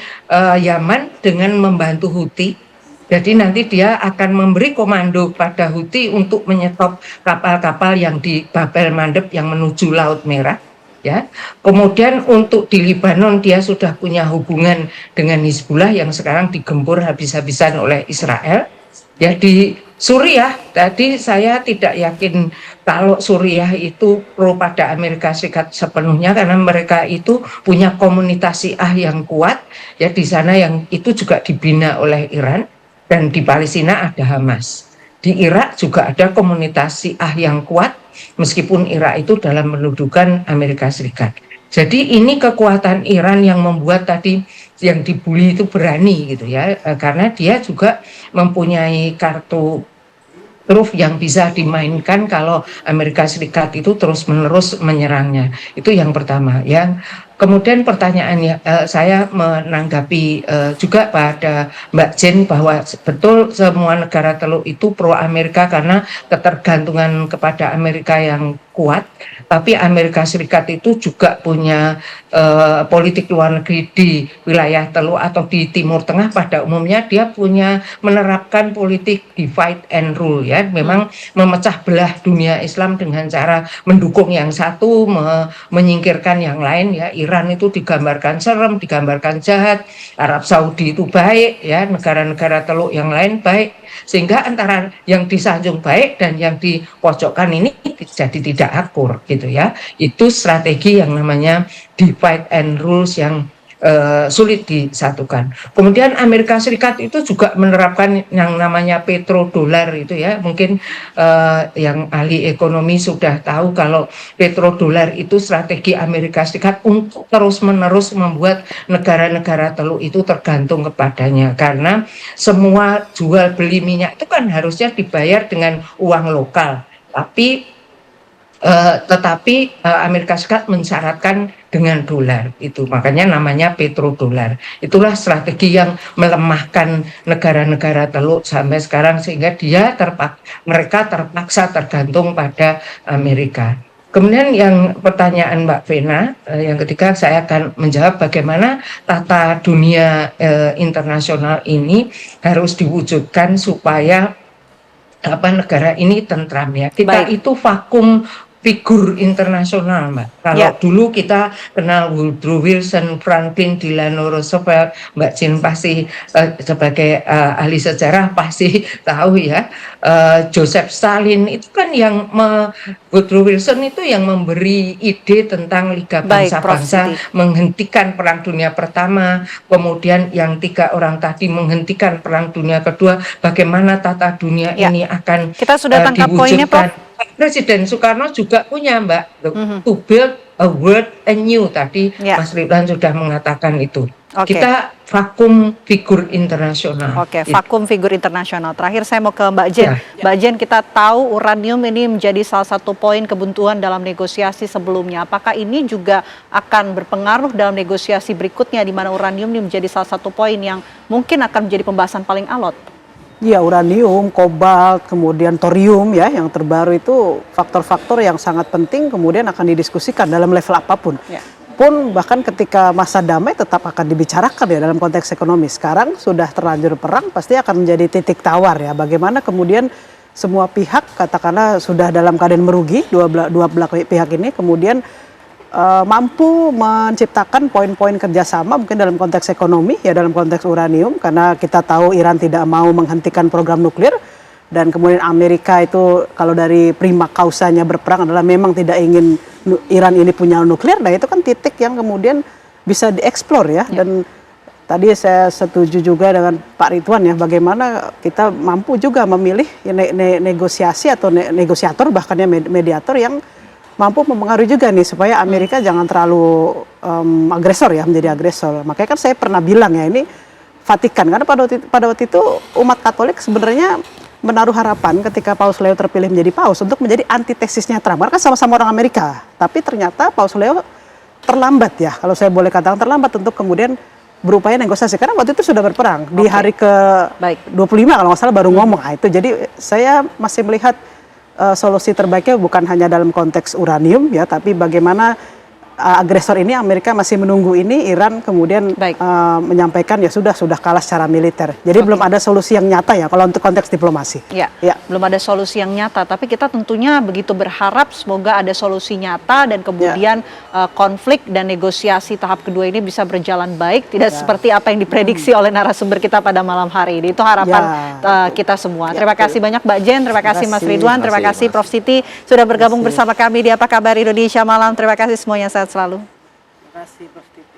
Yaman dengan membantu Houthi. Jadi nanti dia akan memberi komando pada Houthi untuk menyetop kapal-kapal yang di Babel Mandeb yang menuju Laut Merah ya. Kemudian untuk di Lebanon dia sudah punya hubungan dengan Hizbullah yang sekarang digempur habis-habisan oleh Israel. Ya, di Suriah tadi saya tidak yakin kalau Suriah itu pro pada Amerika Serikat sepenuhnya karena mereka itu punya komunitas Syiah yang kuat ya di sana, yang itu juga dibina oleh Iran. Dan di Palestina ada Hamas. Di Irak juga ada komunitas Syiah yang kuat, meskipun Irak itu dalam mendudukan Amerika Serikat. Jadi ini kekuatan Iran yang membuat tadi yang dibully itu berani gitu ya, karena dia juga mempunyai kartu truf yang bisa dimainkan kalau Amerika Serikat itu terus-menerus menyerangnya. Itu yang pertama. Yang kemudian pertanyaannya, saya menanggapi juga pada Mbak Jen bahwa betul semua negara Teluk itu pro Amerika karena ketergantungan kepada Amerika yang kuat, tapi Amerika Serikat itu juga punya politik luar negeri di wilayah Teluk atau di Timur Tengah pada umumnya. Dia punya menerapkan politik divide and rule ya, memang memecah belah dunia Islam dengan cara mendukung yang satu, menyingkirkan yang lain ya. Iran itu digambarkan serem, digambarkan jahat, Arab Saudi itu baik ya, negara-negara Teluk yang lain baik, sehingga antara yang disanjung baik dan yang dipojokkan ini jadi tidak akur gitu ya. Itu strategi yang namanya divide and rules yang sulit disatukan. Kemudian Amerika Serikat itu juga menerapkan yang namanya petrodolar itu ya. Mungkin yang ahli ekonomi sudah tahu kalau petrodolar itu strategi Amerika Serikat untuk terus-menerus membuat negara-negara teluk itu tergantung kepadanya. Karena semua jual beli minyak itu kan harusnya dibayar dengan uang lokal. Tetapi Amerika Serikat mensyaratkan dengan dolar itu, makanya namanya petrodolar. Itulah strategi yang melemahkan negara-negara teluk sampai sekarang sehingga mereka terpaksa tergantung pada Amerika. Kemudian yang pertanyaan Mbak Vena, yang ketiga saya akan menjawab bagaimana tata dunia internasional ini harus diwujudkan supaya negara ini tentram ya. Kita itu vakum figur internasional, Mbak. Kalau dulu kita kenal Woodrow Wilson, Franklin Delano Roosevelt, Mbak Jin pasti sebagai ahli sejarah pasti tahu ya. Joseph Stalin itu kan yang Woodrow Wilson itu yang memberi ide tentang Liga Bangsa-Bangsa, menghentikan Perang Dunia Pertama, kemudian yang 3 orang tadi menghentikan Perang Dunia Kedua. Bagaimana tata dunia ini akan kita sudah tangkap poinnya, Prof. Presiden Soekarno juga punya, Mbak, to build a world anew tadi Mas Ridwan sudah mengatakan itu. Kita vakum figur internasional. Vakum figur internasional. Terakhir saya mau ke Mbak Jen. Mbak Jen, kita tahu uranium ini menjadi salah satu poin kebuntuan dalam negosiasi sebelumnya. Apakah ini juga akan berpengaruh dalam negosiasi berikutnya di mana uranium ini menjadi salah satu poin yang mungkin akan menjadi pembahasan paling alot? Ya, uranium, kobalt, kemudian thorium ya yang terbaru itu faktor-faktor yang sangat penting kemudian akan didiskusikan dalam level apapun. Pun bahkan ketika masa damai tetap akan dibicarakan ya dalam konteks ekonomi. Sekarang sudah terlanjur perang pasti akan menjadi titik tawar ya. Bagaimana kemudian semua pihak katakanlah sudah dalam keadaan merugi dua belah pihak ini kemudian mampu menciptakan poin-poin kerjasama mungkin dalam konteks ekonomi ya dalam konteks uranium karena kita tahu Iran tidak mau menghentikan program nuklir dan kemudian Amerika itu kalau dari prima causanya berperang adalah memang tidak ingin Iran ini punya nuklir. Nah itu kan titik yang kemudian bisa dieksplor ya dan tadi saya setuju juga dengan Pak Ridwan ya bagaimana kita mampu juga memilih negosiasi atau negosiator bahkan ya mediator yang mampu mempengaruhi juga nih supaya Amerika jangan terlalu agresor ya menjadi agresor. Makanya kan saya pernah bilang ya ini Vatikan karena pada waktu itu umat Katolik sebenarnya menaruh harapan ketika Paus Leo terpilih menjadi paus untuk menjadi antitesisnya Trump. Karena kan sama-sama orang Amerika, tapi ternyata Paus Leo terlambat ya kalau saya boleh katakan terlambat untuk kemudian berupaya negosiasi karena waktu itu sudah berperang di hari ke 25 kalau nggak salah baru ngomong. Itu jadi saya masih melihat solusi terbaiknya bukan hanya dalam konteks uranium ya, tapi bagaimana agresor ini Amerika masih menunggu ini Iran kemudian menyampaikan ya sudah kalah secara militer. Jadi belum ada solusi yang nyata ya kalau untuk konteks diplomasi. Belum ada solusi yang nyata, tapi kita tentunya begitu berharap semoga ada solusi nyata dan kemudian konflik dan negosiasi tahap kedua ini bisa berjalan baik, tidak seperti apa yang diprediksi oleh narasumber kita pada malam hari ini. Itu harapan kita semua. Terima kasih banyak Mbak Jen, terima kasih Mas Ridwan, terima kasih Prof Siti sudah bergabung bersama kami di Apa Kabar Indonesia Malam. Terima kasih semuanya, sehat selalu. Terima kasih Prof Titi.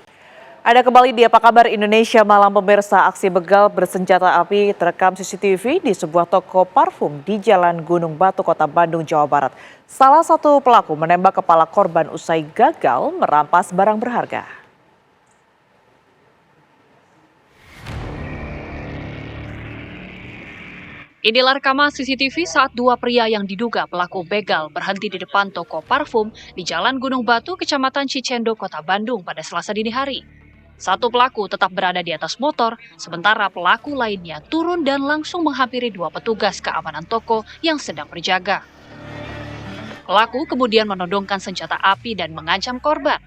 Ada kembali di Apa Kabar Indonesia Malam, pemirsa. Aksi begal bersenjata api terekam CCTV di sebuah toko parfum di Jalan Gunung Batu, Kota Bandung, Jawa Barat. Salah satu pelaku menembak kepala korban usai gagal merampas barang berharga. Inilah rekaman CCTV saat 2 pria yang diduga pelaku begal berhenti di depan toko parfum di Jalan Gunung Batu, Kecamatan Cicendo, Kota Bandung pada Selasa dini hari. Satu pelaku tetap berada di atas motor, sementara pelaku lainnya turun dan langsung menghampiri 2 petugas keamanan toko yang sedang berjaga. Pelaku kemudian menodongkan senjata api dan mengancam korban.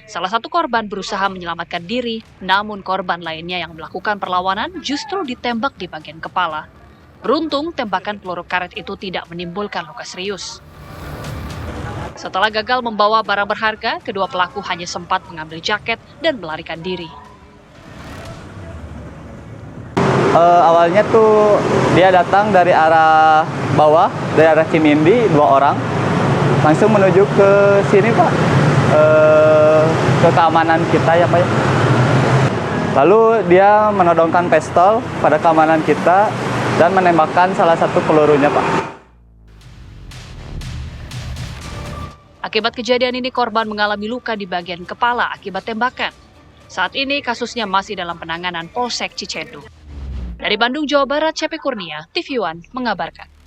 Salah satu korban berusaha menyelamatkan diri, namun korban lainnya yang melakukan perlawanan justru ditembak di bagian kepala. Beruntung, tembakan peluru karet itu tidak menimbulkan luka serius. Setelah gagal membawa barang berharga, kedua pelaku hanya sempat mengambil jaket dan melarikan diri. Awalnya tuh dia datang dari arah bawah, dari arah Cimindi, 2 orang. Langsung menuju ke sini, Pak. Ke keamanan kita ya, Pak. Lalu dia menodongkan pistol pada keamanan kita dan menembakkan salah satu pelurunya, Pak. Akibat kejadian ini korban mengalami luka di bagian kepala akibat tembakan. Saat ini kasusnya masih dalam penanganan Polsek Cicendo. Dari Bandung, Jawa Barat, CP Kurnia, TV One mengabarkan.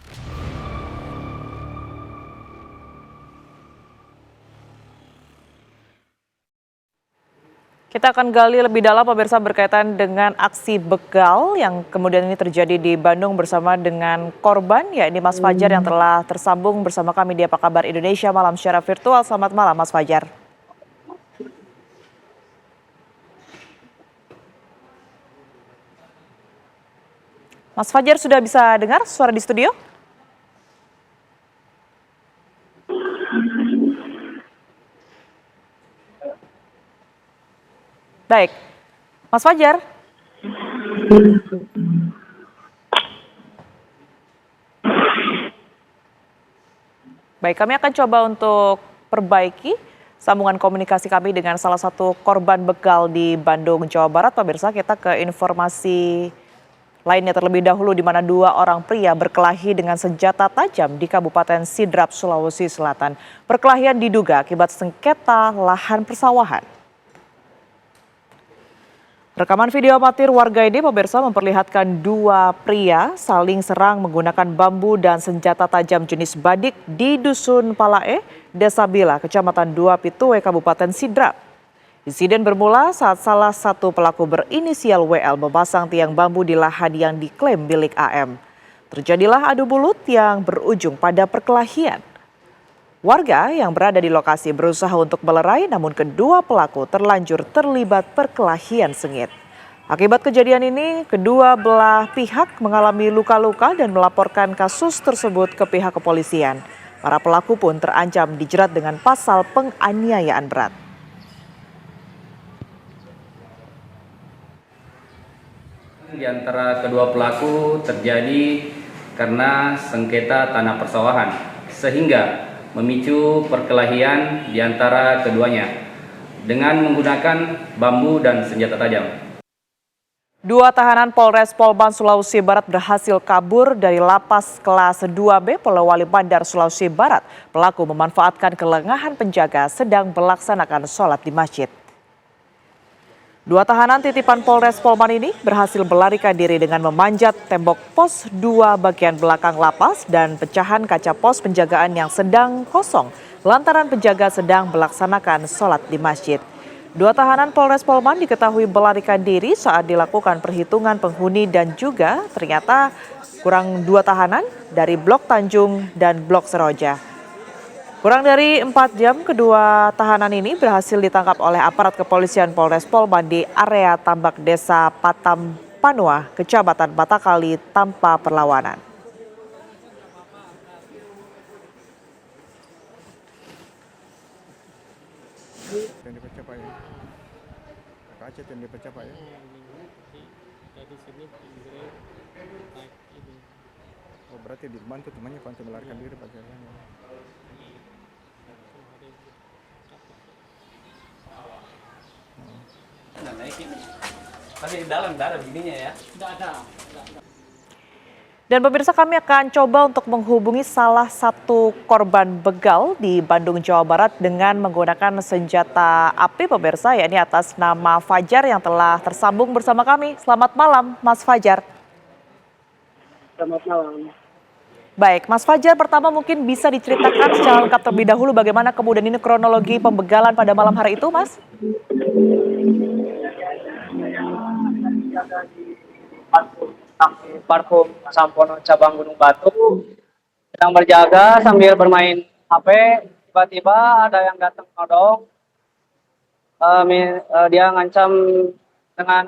Kita akan gali lebih dalam pemirsa berkaitan dengan aksi begal yang kemudian ini terjadi di Bandung bersama dengan korban, yakni Mas Fajar yang telah tersambung bersama kami di Apa Kabar Indonesia Malam secara virtual. Selamat malam Mas Fajar. Mas Fajar sudah bisa dengar suara di studio? Baik, Mas Fajar. Baik, kami akan coba untuk perbaiki sambungan komunikasi kami dengan salah satu korban begal di Bandung, Jawa Barat. Pemirsa, kita ke informasi lainnya terlebih dahulu, di mana 2 orang pria berkelahi dengan senjata tajam di Kabupaten Sidrap, Sulawesi Selatan. Perkelahian diduga akibat sengketa lahan persawahan. Rekaman video amatir warga ini pemirsa memperlihatkan 2 pria saling serang menggunakan bambu dan senjata tajam jenis badik di Dusun Palae, Desa Bila, Kecamatan 2 Pitue, Kabupaten Sidrap. Insiden bermula saat salah satu pelaku berinisial WL memasang tiang bambu di lahan yang diklaim milik AM. Terjadilah adu mulut yang berujung pada perkelahian. Warga yang berada di lokasi berusaha untuk melerai, namun kedua pelaku terlanjur terlibat perkelahian sengit. Akibat kejadian ini, kedua belah pihak mengalami luka-luka dan melaporkan kasus tersebut ke pihak kepolisian. Para pelaku pun terancam dijerat dengan pasal penganiayaan berat. Di antara kedua pelaku terjadi karena sengketa tanah persawahan, sehingga memicu perkelahian di antara keduanya dengan menggunakan bambu dan senjata tajam. 2 tahanan Polres Polban Sulawesi Barat berhasil kabur dari lapas kelas 2B Polewali Mandar, Sulawesi Barat. Pelaku memanfaatkan kelengahan penjaga sedang melaksanakan sholat di masjid. 2 tahanan titipan Polres Polban ini berhasil melarikan diri dengan memanjat tembok pos 2 bagian belakang lapas dan pecahan kaca pos penjagaan yang sedang kosong lantaran penjaga sedang melaksanakan sholat di masjid. 2 tahanan Polres Polban diketahui melarikan diri saat dilakukan perhitungan penghuni dan juga ternyata kurang 2 tahanan dari Blok Tanjung dan Blok Seroja. Kurang dari 4 jam, kedua tahanan ini berhasil ditangkap oleh aparat kepolisian Polres Polban di area tambak Desa Patam Panua, Kecamatan Batakali, tanpa perlawanan. Oh, berarti dibantu temannya untuk melarikan diri Pak. Pasti di dalam tidak ada begininya ya. Tidak ada. Dan pemirsa, kami akan coba untuk menghubungi salah satu korban begal di Bandung, Jawa Barat dengan menggunakan senjata api pemirsa, yakni atas nama Fajar yang telah tersambung bersama kami. Selamat malam Mas Fajar. Selamat malam. Baik, Mas Fajar, pertama mungkin bisa diceritakan secara lengkap terlebih dahulu bagaimana kemudian ini kronologi pembegalan pada malam hari itu, Mas? Parfum Sampono Cabang Gunung Batu sedang berjaga sambil bermain HP. Tiba-tiba ada yang datang nodong. Dia ngancam dengan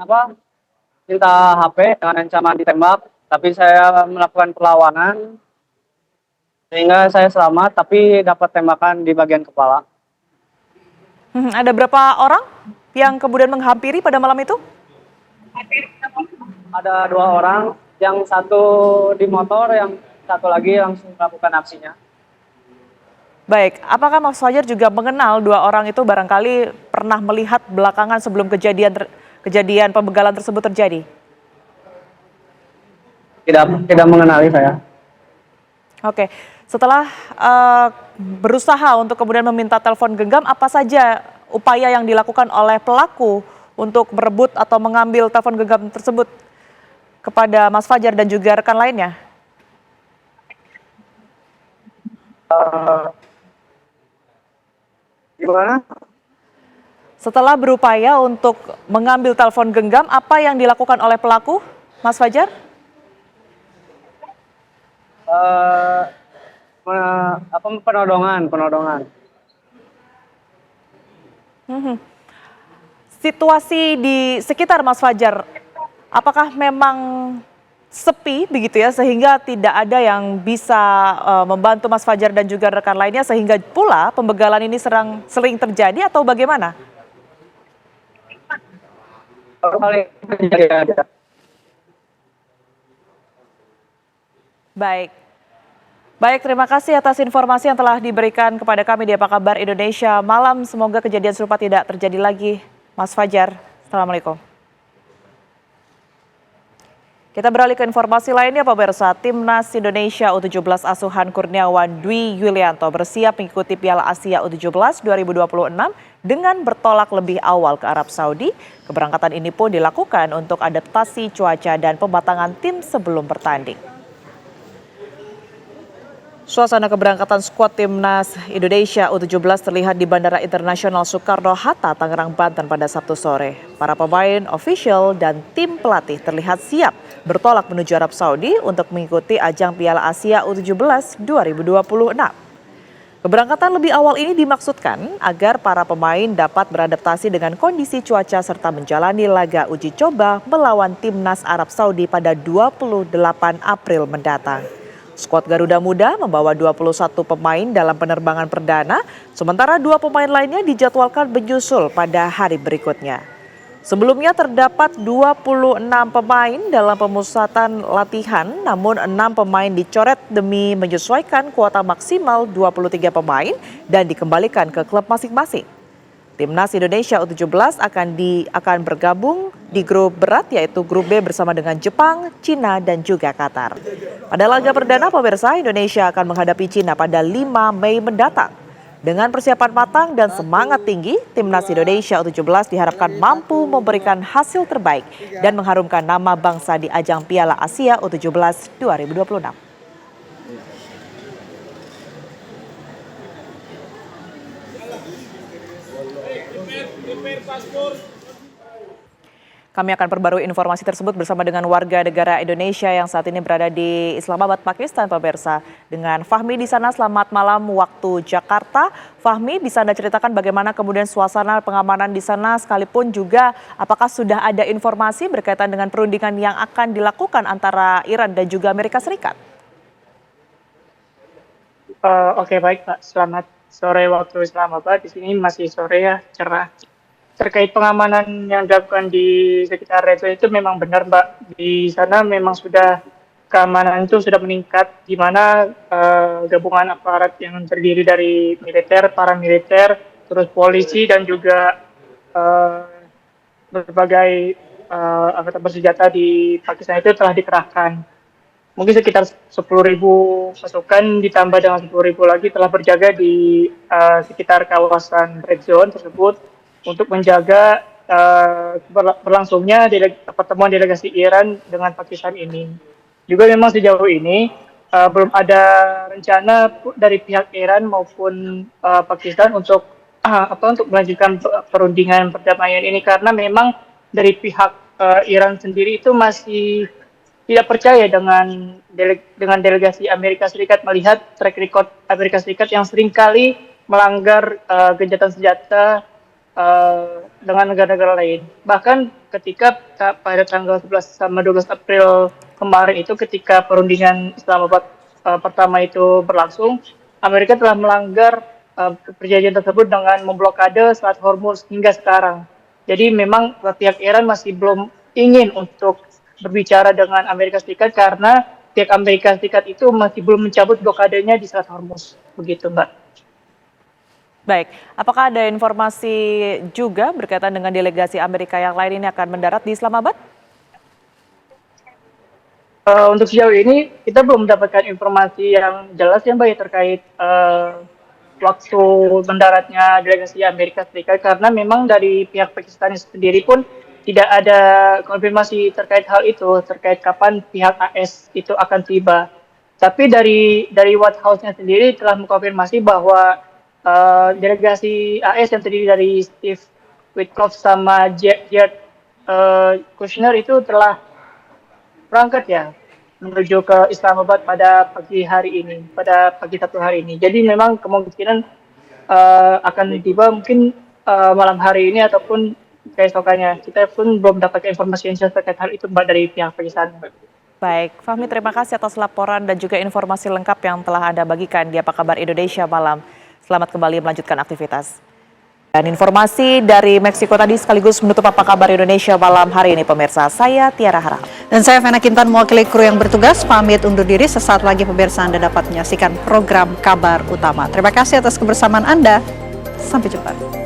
minta HP dengan ancaman ditembak. Tapi saya melakukan perlawanan sehingga saya selamat, tapi dapat tembakan di bagian kepala. Ada berapa orang yang kemudian menghampiri pada malam itu? Ada 2 orang, yang satu di motor, yang satu lagi langsung melakukan aksinya. Baik, apakah Mas Fajar juga mengenal 2 orang itu, barangkali pernah melihat belakangan sebelum kejadian pembegalan tersebut terjadi? Tidak mengenali saya. Oke, setelah berusaha untuk kemudian meminta telepon genggam, apa saja upaya yang dilakukan oleh pelaku untuk merebut atau mengambil telepon genggam tersebut kepada Mas Fajar dan juga rekan lainnya? Gimana? Setelah berupaya untuk mengambil telepon genggam, apa yang dilakukan oleh pelaku, Mas Fajar? Penodongan. Situasi di sekitar Mas Fajar, apakah memang sepi begitu ya sehingga tidak ada yang bisa membantu Mas Fajar dan juga rekan lainnya sehingga pula pembegalan ini sering terjadi atau bagaimana? Baik, terima kasih atas informasi yang telah diberikan kepada kami di Apa Kabar Indonesia Malam. Semoga kejadian serupa tidak terjadi lagi, Mas Fajar. Assalamualaikum. Kita beralih ke informasi lainnya, pemirsa. Timnas Indonesia U17 asuhan Kurniawan Dwi Yulianto bersiap mengikuti Piala Asia U17 2026 dengan bertolak lebih awal ke Arab Saudi. Keberangkatan ini pun dilakukan untuk adaptasi cuaca dan pematangan tim sebelum bertanding. Suasana keberangkatan skuad Timnas Indonesia U17 terlihat di Bandara Internasional Soekarno-Hatta, Tangerang, Banten pada Sabtu sore. Para pemain, ofisial, dan tim pelatih terlihat siap bertolak menuju Arab Saudi untuk mengikuti ajang Piala Asia U17 2026. Keberangkatan lebih awal ini dimaksudkan agar para pemain dapat beradaptasi dengan kondisi cuaca serta menjalani laga uji coba melawan Timnas Arab Saudi pada 28 April mendatang. Skuad Garuda Muda membawa 21 pemain dalam penerbangan perdana, sementara 2 pemain lainnya dijadwalkan menyusul pada hari berikutnya. Sebelumnya terdapat 26 pemain dalam pemusatan latihan, namun 6 pemain dicoret demi menyesuaikan kuota maksimal 23 pemain dan dikembalikan ke klub masing-masing. Timnas Indonesia U17 akan bergabung di grup berat, yaitu grup B bersama dengan Jepang, Cina, dan juga Qatar. Pada laga perdana, pemirsa, Indonesia akan menghadapi Cina pada 5 Mei mendatang. Dengan persiapan matang dan semangat tinggi, Timnas Indonesia U17 diharapkan mampu memberikan hasil terbaik dan mengharumkan nama bangsa di ajang Piala Asia U17 2026. Kami akan perbarui informasi tersebut bersama dengan warga negara Indonesia yang saat ini berada di Islamabad, Pakistan, pemirsa. Dengan Fahmi di sana, selamat malam waktu Jakarta. Fahmi, bisa Anda ceritakan bagaimana kemudian suasana pengamanan di sana, sekalipun juga apakah sudah ada informasi berkaitan dengan perundingan yang akan dilakukan antara Iran dan juga Amerika Serikat? Oke, baik Pak. Selamat sore waktu Islamabad. Di sini masih sore ya, cerah. Terkait pengamanan yang dilakukan di sekitar Red Zone itu memang benar Mbak. Di sana memang sudah keamanan itu sudah meningkat, di mana gabungan aparat yang terdiri dari militer, paramiliter, terus polisi dan juga berbagai angkatan bersenjata di Pakistan itu telah dikerahkan. Mungkin sekitar 10.000 pasukan ditambah dengan 10.000 lagi telah berjaga di sekitar kawasan Red Zone tersebut untuk menjaga berlangsungnya pertemuan delegasi Iran dengan Pakistan ini. Juga memang sejauh ini belum ada rencana dari pihak Iran maupun Pakistan untuk melanjutkan perundingan perdamaian ini, karena memang dari pihak Iran sendiri itu masih tidak percaya dengan delegasi Amerika Serikat, melihat track record Amerika Serikat yang seringkali melanggar gencatan senjata dengan negara-negara lain. Bahkan ketika pada tanggal 11 sama 12 April kemarin itu, ketika perundingan Islamabad pertama itu berlangsung, Amerika telah melanggar perjanjian tersebut dengan memblokade Selat Hormuz hingga sekarang. Jadi memang pihak Iran masih belum ingin untuk berbicara dengan Amerika Serikat karena pihak Amerika Serikat itu masih belum mencabut blokadenya di Selat Hormuz. Begitu, Mbak. Baik, apakah ada informasi juga berkaitan dengan delegasi Amerika yang lain ini akan mendarat di Islamabad? Untuk sejauh ini kita belum mendapatkan informasi yang jelas ya Mbak ya terkait waktu mendaratnya delegasi Amerika Serikat, karena memang dari pihak Pakistan sendiri pun tidak ada konfirmasi terkait hal itu, terkait kapan pihak AS itu akan tiba. Tapi dari White House-nya sendiri telah mengkonfirmasi bahwa delegasi AS yang terdiri dari Steve Witkoff sama Jared Kushner itu telah berangkat ya menuju ke Islamabad pada pagi hari ini, pada pagi Sabtu hari ini. Jadi memang kemungkinan akan tiba mungkin malam hari ini ataupun keesokannya. Kita pun belum mendapatkan informasi yang jelas terkait hal itu Mbak dari pihak Pakistan. Baik, Fahmi terima kasih atas laporan dan juga informasi lengkap yang telah Anda bagikan di Apa Kabar Indonesia Malam. Selamat kembali melanjutkan aktivitas. Dan informasi dari Meksiko tadi sekaligus menutup Apa Kabar Indonesia Malam hari ini pemirsa. Saya Tiara Harahap. Dan saya Vena Kintan mewakili kru yang bertugas pamit undur diri. Sesaat lagi pemirsa Anda dapat menyaksikan program Kabar Utama. Terima kasih atas kebersamaan Anda. Sampai jumpa.